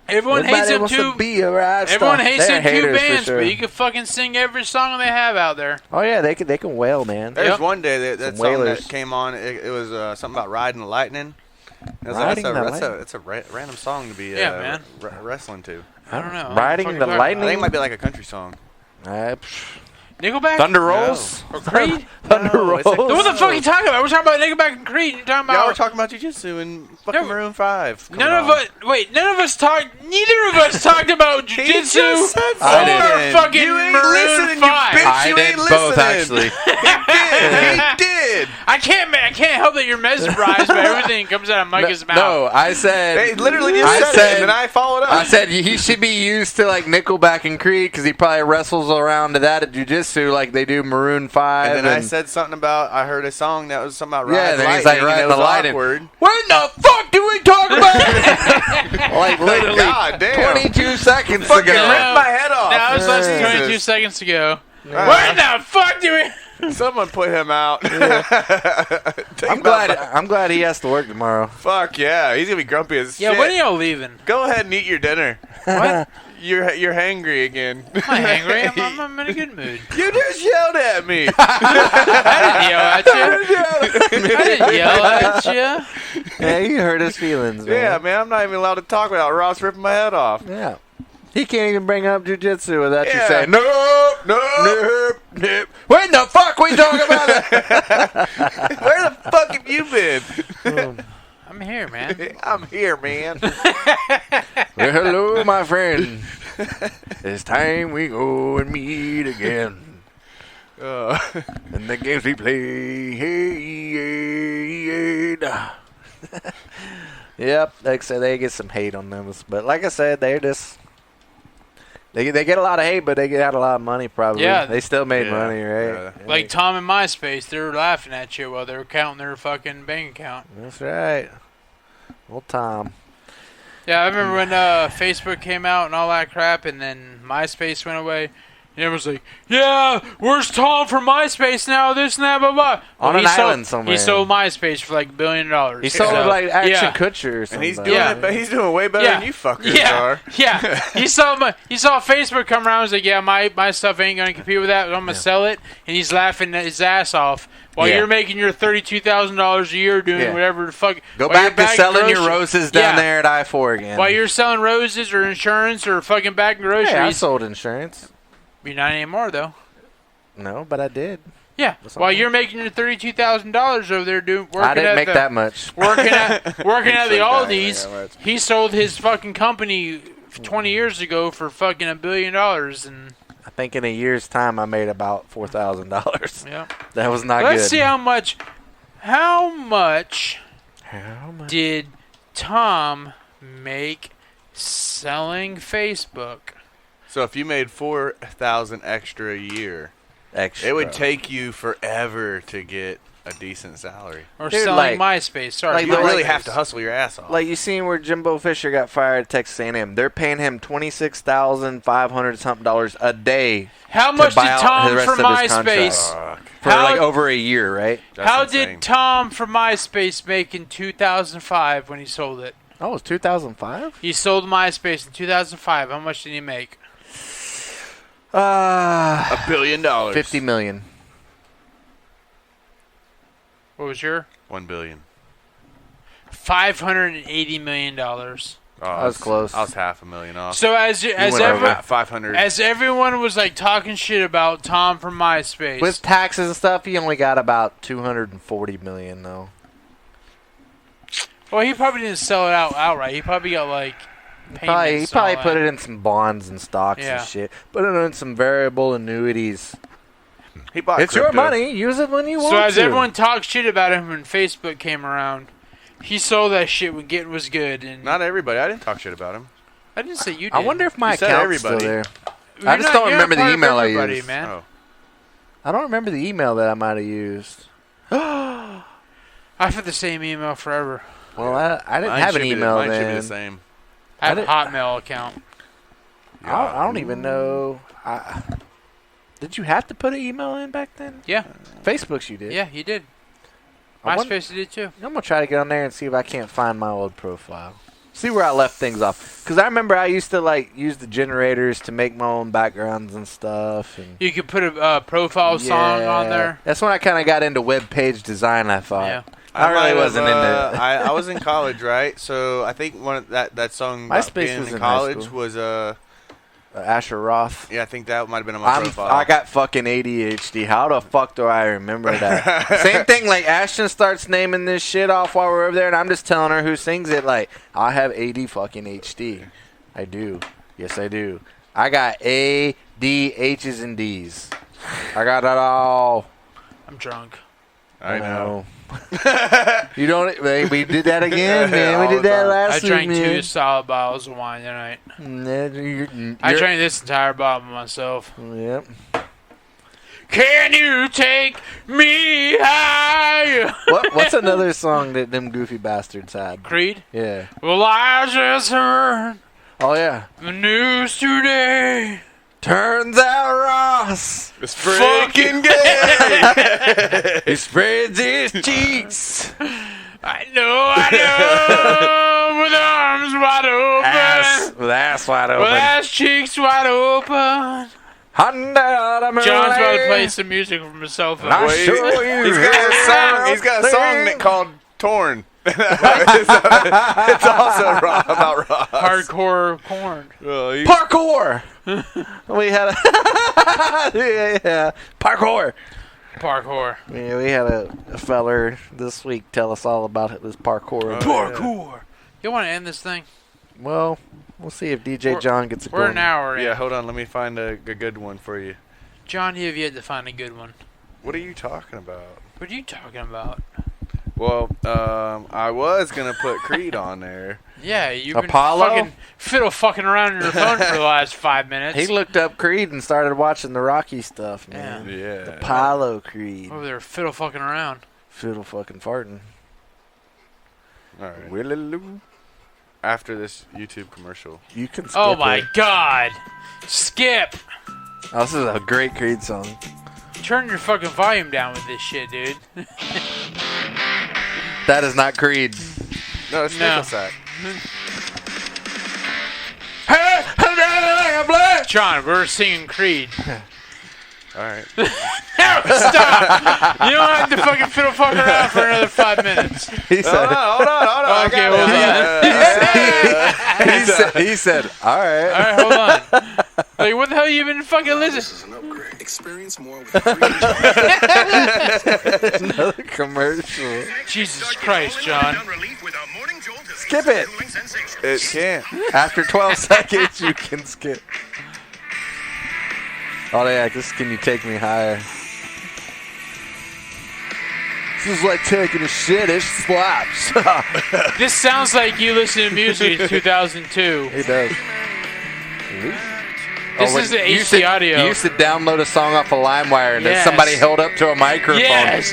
[SPEAKER 3] Everyone hates
[SPEAKER 2] Everybody
[SPEAKER 3] them
[SPEAKER 2] wants
[SPEAKER 3] too.
[SPEAKER 2] to be a rock star.
[SPEAKER 3] Everyone hates
[SPEAKER 2] They're
[SPEAKER 3] them two
[SPEAKER 2] haters for
[SPEAKER 3] bands,
[SPEAKER 2] sure.
[SPEAKER 3] but you can fucking sing every song they have out there.
[SPEAKER 2] Oh yeah, they can wail, man.
[SPEAKER 1] There's
[SPEAKER 3] Yep.
[SPEAKER 1] one day that
[SPEAKER 2] Some
[SPEAKER 1] song
[SPEAKER 2] Wailers.
[SPEAKER 1] that came on. It was something about riding the lightning.
[SPEAKER 2] Riding the Lightning?
[SPEAKER 1] That's a random song to be
[SPEAKER 3] Yeah, man.
[SPEAKER 1] wrestling to.
[SPEAKER 3] I don't know.
[SPEAKER 2] Riding
[SPEAKER 3] What
[SPEAKER 2] the
[SPEAKER 3] fucking talking
[SPEAKER 1] I
[SPEAKER 2] lightning.
[SPEAKER 1] think it might be like a country song.
[SPEAKER 3] Nickelback?
[SPEAKER 2] Thunder rolls.
[SPEAKER 3] Or Creed?
[SPEAKER 2] Thunder
[SPEAKER 1] No,
[SPEAKER 2] rolls.
[SPEAKER 1] it's like-
[SPEAKER 3] What the fuck are you talking about? We're talking about Nickelback and Creed. You're talking
[SPEAKER 1] Yeah,
[SPEAKER 3] about...
[SPEAKER 1] we're talking about jiu-jitsu and fucking
[SPEAKER 3] No,
[SPEAKER 1] Maroon 5.
[SPEAKER 3] None of us talked... Neither of us talked about jiu-jitsu
[SPEAKER 1] just said
[SPEAKER 3] or
[SPEAKER 1] something.
[SPEAKER 3] fucking
[SPEAKER 1] You ain't
[SPEAKER 3] Maroon
[SPEAKER 1] listening, you
[SPEAKER 3] 5.
[SPEAKER 1] bitch.
[SPEAKER 2] I
[SPEAKER 1] You
[SPEAKER 2] did
[SPEAKER 1] ain't
[SPEAKER 2] both
[SPEAKER 1] listening.
[SPEAKER 2] actually.
[SPEAKER 1] He did.
[SPEAKER 3] I can't help that you're mesmerized by everything that comes out of Micah's mouth.
[SPEAKER 2] No, I said.
[SPEAKER 1] They literally just
[SPEAKER 2] I
[SPEAKER 1] said it, and then I followed up.
[SPEAKER 2] I said he should be used to like Nickelback and Creed because he probably wrestles around to that at jiu-jitsu like they do Maroon 5.
[SPEAKER 1] and then I said something about, I heard a song that was something about
[SPEAKER 2] Yeah,
[SPEAKER 1] riding
[SPEAKER 2] then he's
[SPEAKER 1] lightning,
[SPEAKER 2] like,
[SPEAKER 1] and
[SPEAKER 2] riding
[SPEAKER 1] it
[SPEAKER 2] the
[SPEAKER 1] was
[SPEAKER 2] lightning.
[SPEAKER 1] awkward.
[SPEAKER 2] When the fuck do we talk about it? Like literally
[SPEAKER 1] God damn.
[SPEAKER 2] 22 seconds
[SPEAKER 1] Fucking
[SPEAKER 2] ago.
[SPEAKER 1] ripped my head off.
[SPEAKER 3] That was less than
[SPEAKER 1] Jesus.
[SPEAKER 3] 22 seconds ago.
[SPEAKER 1] Yeah.
[SPEAKER 3] When the fuck do we...
[SPEAKER 1] Someone put him out.
[SPEAKER 2] I'm glad he has to work tomorrow.
[SPEAKER 1] Fuck yeah, he's gonna be grumpy as
[SPEAKER 3] Yeah,
[SPEAKER 1] shit.
[SPEAKER 3] when are y'all leaving?
[SPEAKER 1] Go ahead and eat your dinner.
[SPEAKER 3] What?
[SPEAKER 1] You're hangry again.
[SPEAKER 3] I'm not hangry. I'm in a good mood.
[SPEAKER 1] You just yelled at me.
[SPEAKER 3] I didn't yell at you.
[SPEAKER 2] Yeah, he hurt his feelings, man.
[SPEAKER 1] Yeah, man, I'm not even allowed to talk without Ross ripping my head off.
[SPEAKER 2] Yeah. He can't even bring up jiu-jitsu without you
[SPEAKER 1] Yeah.
[SPEAKER 2] saying, nope, nope, nope. When the fuck we talking about that?
[SPEAKER 1] Where the fuck have you been?
[SPEAKER 3] I'm here, man.
[SPEAKER 1] I'm here, man.
[SPEAKER 2] Well, hello, my friend. It's time we go and meet again. And the games we played. Yep, like I said, they get some hate on them. But like I said, they're just... They get a lot of hate, but they get out a lot of money probably.
[SPEAKER 3] Yeah.
[SPEAKER 2] They still made
[SPEAKER 1] Yeah.
[SPEAKER 2] money, right?
[SPEAKER 1] Yeah.
[SPEAKER 3] Like Tom and MySpace, they were laughing at you while they were counting their fucking bank account.
[SPEAKER 2] That's right. Old Tom.
[SPEAKER 3] Yeah, I remember when Facebook came out and all that crap, and then MySpace went away. And everyone's like, yeah, where's Tom from MySpace now? This and that, blah, blah.
[SPEAKER 2] On
[SPEAKER 3] Well,
[SPEAKER 2] an island somewhere.
[SPEAKER 3] He sold MySpace for like $1 billion.
[SPEAKER 2] He sold
[SPEAKER 3] So,
[SPEAKER 2] it like Action
[SPEAKER 3] yeah.
[SPEAKER 2] Kutcher or something.
[SPEAKER 1] And he's doing
[SPEAKER 3] Yeah.
[SPEAKER 1] it, but he's doing way better
[SPEAKER 3] Yeah.
[SPEAKER 1] than you fuckers
[SPEAKER 3] Yeah,
[SPEAKER 1] are.
[SPEAKER 3] yeah. He saw Facebook come around. He's like, "Yeah, my stuff ain't gonna compete with that. I'm gonna sell it." And he's laughing his ass off while
[SPEAKER 2] Yeah.
[SPEAKER 3] you're making your $32,000 a year doing
[SPEAKER 2] Yeah.
[SPEAKER 3] whatever the fuck.
[SPEAKER 2] Go
[SPEAKER 3] while you're
[SPEAKER 2] back to
[SPEAKER 3] bagging
[SPEAKER 2] selling your
[SPEAKER 3] groceries.
[SPEAKER 2] roses down
[SPEAKER 3] Yeah.
[SPEAKER 2] there at I-4 again.
[SPEAKER 3] While you're selling roses or insurance or fucking bagging groceries.
[SPEAKER 2] Hey, I sold insurance.
[SPEAKER 3] You're not anymore, though.
[SPEAKER 2] No, but I did.
[SPEAKER 3] Yeah. While you're making your $32,000 over there working
[SPEAKER 2] I didn't
[SPEAKER 3] at
[SPEAKER 2] make that much.
[SPEAKER 3] Working at the Aldi's,
[SPEAKER 1] that much.
[SPEAKER 3] he sold his fucking company 20 years ago for fucking $1 billion, and
[SPEAKER 2] I think in a year's time I made about $4,000.
[SPEAKER 3] yeah.
[SPEAKER 2] That was not
[SPEAKER 3] Let's
[SPEAKER 2] good.
[SPEAKER 3] see how much did Tom make selling Facebook?
[SPEAKER 1] So if you made 4,000 extra a year,
[SPEAKER 2] Extra.
[SPEAKER 1] it would take you forever to get a decent salary.
[SPEAKER 3] Or
[SPEAKER 2] Dude,
[SPEAKER 3] selling
[SPEAKER 2] like-
[SPEAKER 3] MySpace. Sorry,
[SPEAKER 2] like
[SPEAKER 1] You really
[SPEAKER 3] MySpace.
[SPEAKER 1] have to hustle your ass off.
[SPEAKER 2] Like you seen where Jimbo Fisher got fired at Texas A&M. They're paying him $26,500 something a day.
[SPEAKER 3] How much
[SPEAKER 2] to buy
[SPEAKER 3] did
[SPEAKER 2] out
[SPEAKER 3] Tom
[SPEAKER 2] the rest
[SPEAKER 3] for
[SPEAKER 2] of his
[SPEAKER 3] MySpace?
[SPEAKER 2] contract.
[SPEAKER 1] Fuck.
[SPEAKER 2] For
[SPEAKER 3] How-
[SPEAKER 2] like over a year, right?
[SPEAKER 1] That's
[SPEAKER 3] How
[SPEAKER 1] insane.
[SPEAKER 3] did Tom for MySpace make in 2005 when he sold it?
[SPEAKER 2] Oh, it was 2005?
[SPEAKER 3] He sold MySpace in 2005. How much did he make?
[SPEAKER 1] $1 billion?
[SPEAKER 2] 50 million.
[SPEAKER 3] What was your?
[SPEAKER 1] $1 billion.
[SPEAKER 3] $580 million.
[SPEAKER 1] Oh,
[SPEAKER 2] I was close.
[SPEAKER 1] I was $500,000 off.
[SPEAKER 3] So as
[SPEAKER 2] went over.
[SPEAKER 1] 500.
[SPEAKER 3] as everyone was like talking shit about Tom from MySpace,
[SPEAKER 2] With taxes and stuff, he only got about 240 million though.
[SPEAKER 3] well, he probably didn't sell it outright. He probably got like
[SPEAKER 2] He
[SPEAKER 3] payments.
[SPEAKER 2] probably put it in some bonds and stocks
[SPEAKER 3] Yeah.
[SPEAKER 2] and shit. Put it in some variable annuities.
[SPEAKER 1] He bought
[SPEAKER 2] It's your
[SPEAKER 1] crypto.
[SPEAKER 2] money. Use it when you want
[SPEAKER 3] So
[SPEAKER 2] to.
[SPEAKER 3] as everyone talked shit about him when Facebook came around, he sold that shit when getting was good. And
[SPEAKER 1] Not everybody. I didn't talk shit about him.
[SPEAKER 3] I didn't say you did.
[SPEAKER 2] I wonder if my
[SPEAKER 1] You said
[SPEAKER 2] account's still
[SPEAKER 1] everybody.
[SPEAKER 2] there.
[SPEAKER 3] You're
[SPEAKER 2] I just don't
[SPEAKER 3] you're
[SPEAKER 2] remember the
[SPEAKER 3] part of
[SPEAKER 2] email I
[SPEAKER 3] everybody,
[SPEAKER 2] used.
[SPEAKER 3] man.
[SPEAKER 1] Oh.
[SPEAKER 2] I don't remember the email that I might have used.
[SPEAKER 3] I've had the same email forever.
[SPEAKER 2] Well, I didn't
[SPEAKER 1] Mine
[SPEAKER 2] have an
[SPEAKER 1] should be the-
[SPEAKER 2] email
[SPEAKER 1] Mine should be
[SPEAKER 2] then.
[SPEAKER 1] the same.
[SPEAKER 3] I have a
[SPEAKER 2] didn't-
[SPEAKER 3] Hotmail account.
[SPEAKER 2] I don't even know. Did you have to put an email in back then?
[SPEAKER 3] Yeah,
[SPEAKER 2] Facebook's you did.
[SPEAKER 3] yeah, you did.
[SPEAKER 2] I wonder-
[SPEAKER 3] MySpace did too.
[SPEAKER 2] I'm gonna try to get on there and see if I can't find my old profile. See where I left things off. Because I remember I used to like use the generators to make my own backgrounds and stuff. And
[SPEAKER 3] You could put a profile song on there.
[SPEAKER 2] That's when I kind of got into web page design. I thought.
[SPEAKER 3] Yeah.
[SPEAKER 2] I really
[SPEAKER 1] might have,
[SPEAKER 2] wasn't into.
[SPEAKER 1] I was in college, right? So I think one of that song about
[SPEAKER 2] MySpace
[SPEAKER 1] being
[SPEAKER 2] was
[SPEAKER 1] in
[SPEAKER 2] in high
[SPEAKER 1] college
[SPEAKER 2] school.
[SPEAKER 1] was
[SPEAKER 2] Asher Roth.
[SPEAKER 1] yeah, I think that might have been on my profile.
[SPEAKER 2] I got fucking ADHD. How the fuck do I remember that? Same thing. Like Ashton starts naming this shit off while we're over there, and I'm just telling her who sings it. Like I have AD fucking HD. I do. Yes, I do. I got A, D, H's, and D's. I got it all.
[SPEAKER 3] I'm drunk.
[SPEAKER 1] I know.
[SPEAKER 2] You don't. We did that again, man.
[SPEAKER 1] All
[SPEAKER 2] We did
[SPEAKER 1] the
[SPEAKER 2] that
[SPEAKER 1] time.
[SPEAKER 2] last
[SPEAKER 3] I
[SPEAKER 2] week,
[SPEAKER 3] drank
[SPEAKER 2] man.
[SPEAKER 3] 2 solid bottles of wine tonight.
[SPEAKER 2] You're-
[SPEAKER 3] I drank this entire bottle myself.
[SPEAKER 2] Yep.
[SPEAKER 3] Can you take me higher?
[SPEAKER 2] What's another song that them goofy bastards had?
[SPEAKER 3] Creed?
[SPEAKER 2] Yeah.
[SPEAKER 3] Well, I just heard
[SPEAKER 2] Oh yeah.
[SPEAKER 3] the news today.
[SPEAKER 2] Turns out Ross,
[SPEAKER 1] It's freaking gay.
[SPEAKER 2] he spreads his cheeks.
[SPEAKER 3] I know, with arms wide open.
[SPEAKER 2] That's wide open.
[SPEAKER 3] With ass cheeks wide open.
[SPEAKER 2] John's
[SPEAKER 3] John's about to play some music from his cell phone.
[SPEAKER 2] I'll
[SPEAKER 1] Wait,
[SPEAKER 2] show you
[SPEAKER 1] he's got a song. He's got a song
[SPEAKER 2] everything.
[SPEAKER 1] called "Torn." It's also about Ross.
[SPEAKER 3] Hardcore porn.
[SPEAKER 2] Parkour. We had a yeah, parkour.
[SPEAKER 3] Parkour.
[SPEAKER 2] Yeah, we had a feller this week tell us all about this parkour.
[SPEAKER 3] Parkour. You want to end this thing?
[SPEAKER 2] Well, we'll see if DJ John gets a
[SPEAKER 3] We're
[SPEAKER 2] going.
[SPEAKER 3] an hour in.
[SPEAKER 1] Yeah, hold on. Let me find a good one for you.
[SPEAKER 3] John, you have yet to find a good one.
[SPEAKER 1] What are you talking about?
[SPEAKER 3] What are you talking about?
[SPEAKER 1] Well, I was gonna put Creed on there.
[SPEAKER 3] Yeah, you've
[SPEAKER 2] Apollo?
[SPEAKER 3] been fucking around on your phone for the last 5 minutes.
[SPEAKER 2] He looked up Creed and started watching the Rocky stuff, man.
[SPEAKER 1] Yeah.
[SPEAKER 2] Apollo Creed.
[SPEAKER 3] over there fucking around.
[SPEAKER 2] Fiddle fucking farting.
[SPEAKER 1] All right.
[SPEAKER 2] Willaloo.
[SPEAKER 1] After this YouTube commercial.
[SPEAKER 2] You can skip
[SPEAKER 3] Oh my
[SPEAKER 2] it.
[SPEAKER 3] god. Skip.
[SPEAKER 2] Oh, this is a great Creed song.
[SPEAKER 3] Turn your fucking volume down with this shit, dude.
[SPEAKER 2] That is not Creed.
[SPEAKER 1] No, it's
[SPEAKER 3] No.
[SPEAKER 1] Nickelback.
[SPEAKER 3] John, we're singing Creed.
[SPEAKER 1] All right.
[SPEAKER 3] No, stop! You don't have to fucking fiddle fuck around for another 5 minutes.
[SPEAKER 2] He said,
[SPEAKER 1] Hold on.
[SPEAKER 3] Okay, well,
[SPEAKER 2] he said, all right.
[SPEAKER 3] Alright, hold on. Like, what the hell you even fucking listen?
[SPEAKER 4] This is an upgrade. Experience more with
[SPEAKER 2] Another commercial.
[SPEAKER 3] Jesus Christ, John.
[SPEAKER 2] Skip it.
[SPEAKER 1] It can't.
[SPEAKER 2] After 12 seconds, you can skip. Oh, yeah, this Can You Take Me Higher? This is like taking a shit. It slaps.
[SPEAKER 3] This sounds like you listen to music in 2002.
[SPEAKER 2] It does.
[SPEAKER 3] This is the HD audio.
[SPEAKER 2] You used to download a song off of LimeWire and then
[SPEAKER 3] Yes.
[SPEAKER 2] somebody held up to a microphone.
[SPEAKER 3] Yes.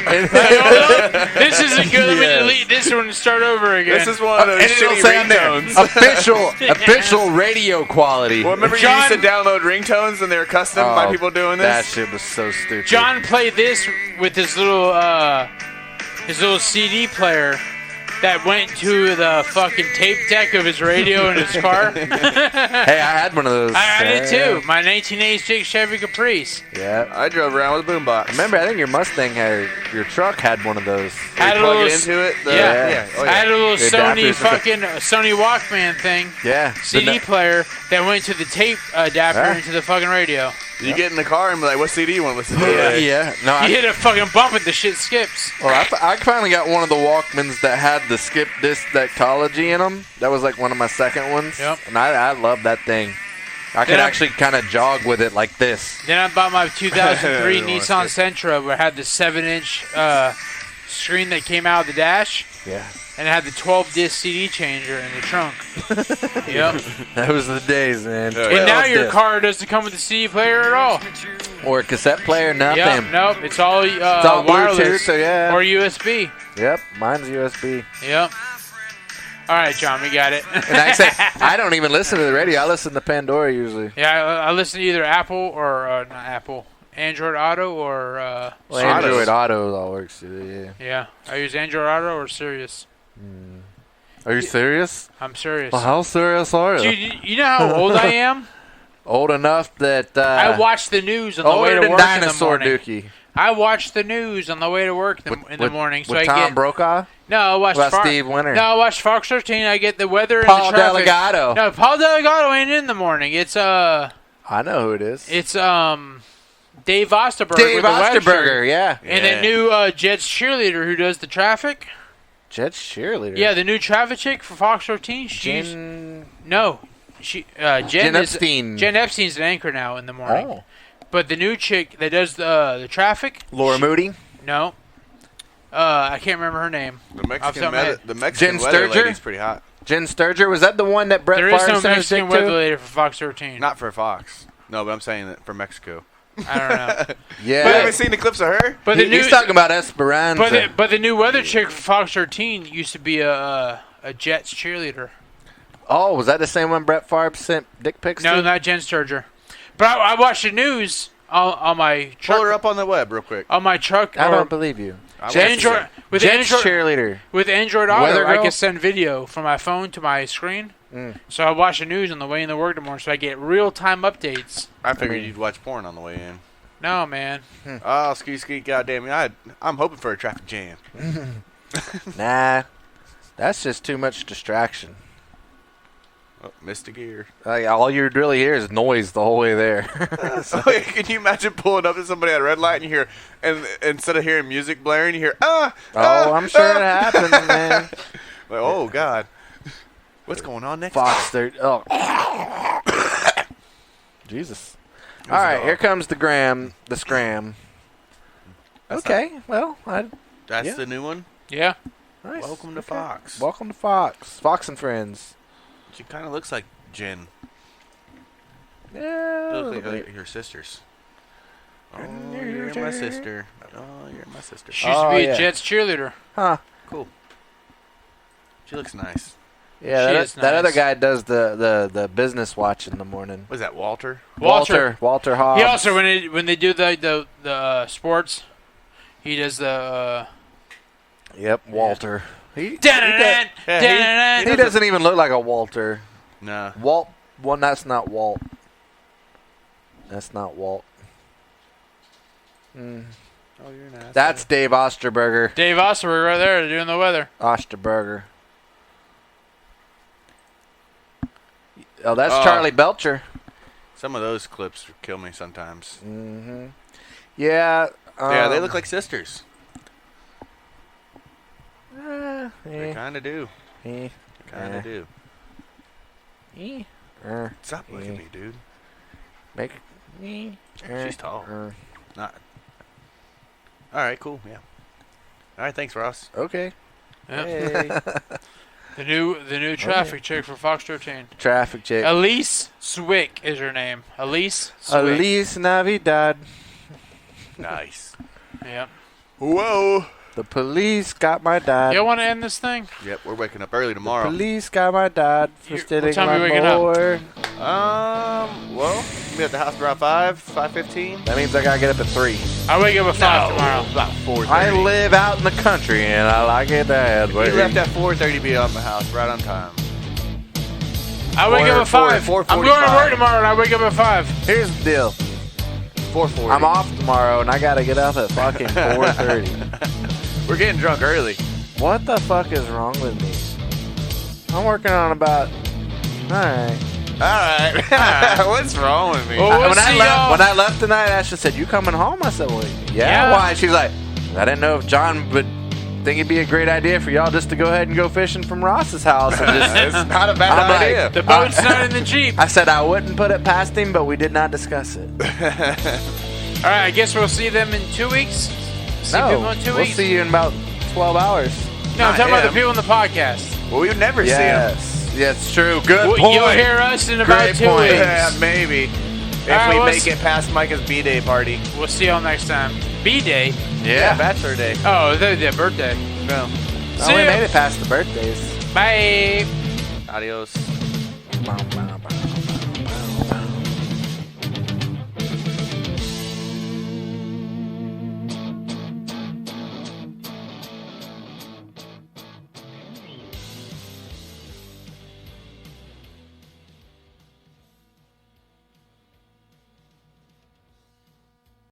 [SPEAKER 3] This isn't good. Let me delete this one and start over again.
[SPEAKER 1] This is one of those
[SPEAKER 2] And it'll
[SPEAKER 1] shitty
[SPEAKER 2] say on there,
[SPEAKER 1] ringtones.
[SPEAKER 2] official radio quality.
[SPEAKER 1] Well, remember
[SPEAKER 3] John-
[SPEAKER 1] you used to download ringtones and they were custom by people doing this?
[SPEAKER 2] That shit was so stupid.
[SPEAKER 3] John played this with his little CD player that went to the fucking tape deck of his radio in his car.
[SPEAKER 2] Hey, I had one of those.
[SPEAKER 3] I did too. My 1986 Chevy Caprice.
[SPEAKER 2] Yeah.
[SPEAKER 1] I drove around with a boombox.
[SPEAKER 2] Remember, I think your Mustang your truck had one of those.
[SPEAKER 3] Had a
[SPEAKER 1] plug
[SPEAKER 3] little
[SPEAKER 1] it into it?
[SPEAKER 3] Yeah.
[SPEAKER 1] Oh,
[SPEAKER 3] I had a little
[SPEAKER 2] The
[SPEAKER 3] Sony
[SPEAKER 2] adapters.
[SPEAKER 3] fucking Sony Walkman thing.
[SPEAKER 2] Yeah.
[SPEAKER 3] CD player that went to the tape adapter
[SPEAKER 2] Ah.
[SPEAKER 3] into the fucking radio.
[SPEAKER 1] You get in the car and be like, what CD you want to listen to?
[SPEAKER 2] Yeah. No,
[SPEAKER 3] You hit a fucking bump and the shit skips.
[SPEAKER 2] Well, I finally got one of the Walkmans that had the skip disc technology in them. That was like one of my second ones.
[SPEAKER 3] Yep.
[SPEAKER 2] And I love that thing. I could
[SPEAKER 3] Yeah.
[SPEAKER 2] actually kind of jog with it like this.
[SPEAKER 3] Then I bought my 2003
[SPEAKER 1] I don't wanna
[SPEAKER 3] Nissan Sentra where it had the 7-inch screen that came out of the dash.
[SPEAKER 2] Yeah.
[SPEAKER 3] And it had the 12-disc CD changer in the trunk. Yep.
[SPEAKER 2] Those are the days, man.
[SPEAKER 1] Yeah.
[SPEAKER 3] And now
[SPEAKER 2] 12
[SPEAKER 3] your
[SPEAKER 2] disc.
[SPEAKER 3] car doesn't come with a CD player at all.
[SPEAKER 2] Or a cassette player, nothing.
[SPEAKER 3] Yep. Nope. It's all,
[SPEAKER 2] It's all
[SPEAKER 3] wireless
[SPEAKER 2] Bluetooth, so yeah.
[SPEAKER 3] or USB.
[SPEAKER 2] Yep, mine's USB.
[SPEAKER 3] Yep. All right, John, we got it.
[SPEAKER 2] And I say, I don't even listen to the radio. I listen to Pandora usually.
[SPEAKER 3] Yeah, I listen to either Apple or not Apple, Android Auto or
[SPEAKER 2] Well,
[SPEAKER 3] Sirius.
[SPEAKER 2] Android Auto all works too, yeah.
[SPEAKER 3] Yeah, I use Android Auto or Sirius.
[SPEAKER 2] Are you serious?
[SPEAKER 3] I'm serious.
[SPEAKER 2] Well, how serious are you?
[SPEAKER 3] Dude, you know how old I am?
[SPEAKER 2] Old enough that
[SPEAKER 3] I watch the news on the way
[SPEAKER 2] older
[SPEAKER 3] to
[SPEAKER 2] than
[SPEAKER 3] work in the
[SPEAKER 2] Dinosaur
[SPEAKER 3] morning.
[SPEAKER 2] Dookie.
[SPEAKER 3] I watch the news on the way to work in the morning, so
[SPEAKER 2] with
[SPEAKER 3] I
[SPEAKER 2] Tom
[SPEAKER 3] get
[SPEAKER 2] Brokaw?
[SPEAKER 3] no. I watch
[SPEAKER 2] What about Steve Winter?
[SPEAKER 3] No, I watch Fox 13. I get the weather
[SPEAKER 2] Paul
[SPEAKER 3] and the traffic.
[SPEAKER 2] Delgado.
[SPEAKER 3] No, Paul Delgado ain't in the morning. It's
[SPEAKER 2] I know who it is.
[SPEAKER 3] Dave Osterberg.
[SPEAKER 2] Dave
[SPEAKER 3] with the weather
[SPEAKER 2] Osterberger,
[SPEAKER 3] shirt.
[SPEAKER 2] yeah.
[SPEAKER 3] And the new Jets cheerleader who does the traffic.
[SPEAKER 2] Jets cheerleader.
[SPEAKER 3] Yeah, the new traffic chick for Fox 13.
[SPEAKER 2] Jen
[SPEAKER 3] Jen
[SPEAKER 2] Epstein.
[SPEAKER 3] Jen Epstein's an anchor now in the morning.
[SPEAKER 2] Oh.
[SPEAKER 3] But the new chick that does the traffic.
[SPEAKER 2] Laura Moody.
[SPEAKER 3] No. I can't remember her name.
[SPEAKER 1] The
[SPEAKER 3] Off the top of my head.
[SPEAKER 1] Mexican
[SPEAKER 2] Jen
[SPEAKER 1] weather
[SPEAKER 2] Sturger?
[SPEAKER 1] lady's pretty hot.
[SPEAKER 2] Jen Sturger. Was that the one that Brett
[SPEAKER 3] There is
[SPEAKER 2] Favre
[SPEAKER 3] no
[SPEAKER 2] sent his
[SPEAKER 3] Mexican
[SPEAKER 2] dick
[SPEAKER 3] weather
[SPEAKER 2] to?
[SPEAKER 3] later for Fox 13.
[SPEAKER 1] Not for Fox. No, but I'm saying that for Mexico.
[SPEAKER 3] I don't know.
[SPEAKER 2] Yeah.
[SPEAKER 1] But you haven't seen the clips of her?
[SPEAKER 3] But the new
[SPEAKER 2] He's talking about Esperanza.
[SPEAKER 3] but the new weather chick for Fox 13 used to be a Jets cheerleader.
[SPEAKER 2] Oh, was that the same one Brett Favre sent dick pics
[SPEAKER 3] No,
[SPEAKER 2] to?
[SPEAKER 3] not Jen Sturger. But I watched the news on my truck.
[SPEAKER 1] Pull her up on the web real quick.
[SPEAKER 3] On my truck.
[SPEAKER 2] I
[SPEAKER 3] or
[SPEAKER 2] don't believe you.
[SPEAKER 3] Android, with
[SPEAKER 2] Jets
[SPEAKER 3] Android
[SPEAKER 2] cheerleader.
[SPEAKER 3] with Android Auto,
[SPEAKER 2] Weather
[SPEAKER 3] I
[SPEAKER 2] girl?
[SPEAKER 3] can send video from my phone to my screen. So I watch the news on the way into work tomorrow, so I get real-time updates.
[SPEAKER 1] I figured you'd watch porn on the way in.
[SPEAKER 3] No, man.
[SPEAKER 1] Oh, ski, goddamn it. I'm hoping for a traffic jam.
[SPEAKER 2] Nah. That's just too much distraction.
[SPEAKER 1] Oh, missed a gear.
[SPEAKER 2] Like, all you really hear is noise the whole way there.
[SPEAKER 1] Can you imagine pulling up to somebody at a red light and you hear, and instead of hearing music blaring, you hear,
[SPEAKER 2] I'm sure it happens, man.
[SPEAKER 1] Like, oh, God. What's going on next?
[SPEAKER 2] Fox 30. Oh. Jesus. All right, here comes the scram.
[SPEAKER 1] That's
[SPEAKER 2] Okay, well,
[SPEAKER 1] That's
[SPEAKER 2] Yeah.
[SPEAKER 1] the new one?
[SPEAKER 3] Yeah.
[SPEAKER 2] nice.
[SPEAKER 1] Welcome to Fox.
[SPEAKER 2] Welcome to Fox. Fox and Friends.
[SPEAKER 1] She kind of looks like Jen.
[SPEAKER 2] Yeah.
[SPEAKER 1] They
[SPEAKER 2] a
[SPEAKER 1] look
[SPEAKER 2] little
[SPEAKER 1] like
[SPEAKER 2] bit.
[SPEAKER 1] your sisters. Oh, you're my sister. Oh, you're my sister.
[SPEAKER 3] She used to
[SPEAKER 2] Oh,
[SPEAKER 3] be
[SPEAKER 2] yeah.
[SPEAKER 3] a Jets cheerleader.
[SPEAKER 2] Huh.
[SPEAKER 1] Cool. She looks nice.
[SPEAKER 2] Yeah,
[SPEAKER 3] She
[SPEAKER 2] that,
[SPEAKER 3] is
[SPEAKER 2] that other
[SPEAKER 3] nice.
[SPEAKER 2] guy does the business watch in the morning.
[SPEAKER 1] Was that Walter?
[SPEAKER 2] Walter Hobbs.
[SPEAKER 3] He also when they do the sports, he does the.
[SPEAKER 2] Yep, Walter. He
[SPEAKER 3] He
[SPEAKER 2] doesn't even look like a Walter.
[SPEAKER 1] Nah.
[SPEAKER 2] Walt. Well, that's not Walt. That's not Walt.
[SPEAKER 1] Oh, you're an asshole.
[SPEAKER 2] That's Dave Osterberger.
[SPEAKER 3] Dave Osterberg right there doing the weather.
[SPEAKER 2] Osterberger. Oh, that's
[SPEAKER 1] Oh.
[SPEAKER 2] Charlie Belcher.
[SPEAKER 1] Some of those clips kill me sometimes.
[SPEAKER 2] Mm-hmm. Yeah.
[SPEAKER 1] Yeah, they look like sisters. They
[SPEAKER 2] Eh,
[SPEAKER 1] kind of do.
[SPEAKER 2] eh,
[SPEAKER 1] They kind of do.
[SPEAKER 2] eh,
[SPEAKER 1] Stop looking at
[SPEAKER 2] eh.
[SPEAKER 1] me, dude.
[SPEAKER 2] Make. Eh,
[SPEAKER 1] She's tall.
[SPEAKER 2] eh.
[SPEAKER 1] Not. All right, cool. Yeah. All right, thanks, Ross.
[SPEAKER 2] Okay.
[SPEAKER 3] Yep.
[SPEAKER 2] Hey.
[SPEAKER 3] The new traffic chick for Fox 13.
[SPEAKER 2] Traffic chick.
[SPEAKER 3] Elise Swick is her name. Elise Swick.
[SPEAKER 2] Elise Navidad.
[SPEAKER 1] Nice.
[SPEAKER 3] Yep.
[SPEAKER 1] Whoa.
[SPEAKER 2] The police got my dad.
[SPEAKER 3] You want to end this thing?
[SPEAKER 1] Yep, we're waking up early tomorrow.
[SPEAKER 2] Police got my dad for
[SPEAKER 3] What
[SPEAKER 2] stealing
[SPEAKER 3] time
[SPEAKER 2] my
[SPEAKER 3] are you waking up?
[SPEAKER 2] mower.
[SPEAKER 1] Well, we'll be at the house around 5:15.
[SPEAKER 2] That means I gotta get up at 3.
[SPEAKER 3] I wake up at 5 tomorrow.
[SPEAKER 1] About 4:30.
[SPEAKER 2] I live out in the country and I like it that
[SPEAKER 1] We
[SPEAKER 2] way.
[SPEAKER 1] left at 4:30 to be on the house, right on time.
[SPEAKER 3] I wake up at 5. I'm going to
[SPEAKER 1] 4:45.
[SPEAKER 3] work tomorrow and I wake up at 5.
[SPEAKER 2] Here's the deal.
[SPEAKER 1] 4:40.
[SPEAKER 2] I'm off tomorrow and I gotta get up at fucking 4:30.
[SPEAKER 1] We're getting drunk early.
[SPEAKER 2] What the fuck is wrong with me? I'm working on about. Alright.
[SPEAKER 1] All right. What's wrong with me?
[SPEAKER 3] Well, we'll
[SPEAKER 2] when
[SPEAKER 3] see y'all.
[SPEAKER 2] I left tonight, Ashley said, "You coming home?" I said, "Well, yeah."
[SPEAKER 3] Yeah.
[SPEAKER 2] Why? She's like, "I didn't know if John would think it'd be a great idea for y'all just to go ahead and go fishing from Ross's house." And just,
[SPEAKER 1] It's not a bad
[SPEAKER 2] I'm like,
[SPEAKER 1] idea.
[SPEAKER 3] The boat's not in the Jeep.
[SPEAKER 2] I said I wouldn't put it past him, but we did not discuss it.
[SPEAKER 3] All right, I guess we'll see them in 2 weeks. See people in 2
[SPEAKER 2] we'll
[SPEAKER 3] weeks.
[SPEAKER 2] see you in about 12 hours.
[SPEAKER 3] No, I'm
[SPEAKER 1] Not
[SPEAKER 3] talking about the
[SPEAKER 1] him.
[SPEAKER 3] people in the podcast.
[SPEAKER 1] Well, we'd never see him.
[SPEAKER 2] Yes, yes, true. Good
[SPEAKER 3] Well,
[SPEAKER 2] point.
[SPEAKER 3] you'll hear us in about
[SPEAKER 2] Great
[SPEAKER 3] 2
[SPEAKER 2] point.
[SPEAKER 3] weeks.
[SPEAKER 1] Yeah, maybe. If
[SPEAKER 3] All right,
[SPEAKER 1] we
[SPEAKER 3] we'll
[SPEAKER 1] make
[SPEAKER 3] s-
[SPEAKER 1] it past Micah's B-Day party.
[SPEAKER 3] We'll see y'all next time. B-Day.
[SPEAKER 1] Yeah, Bachelor Day.
[SPEAKER 3] Oh, their birthday.
[SPEAKER 1] No.
[SPEAKER 2] I
[SPEAKER 3] See
[SPEAKER 2] only
[SPEAKER 3] ya.
[SPEAKER 2] made it past the birthdays.
[SPEAKER 3] Bye.
[SPEAKER 1] Adios.
[SPEAKER 2] Bum, bum, bum.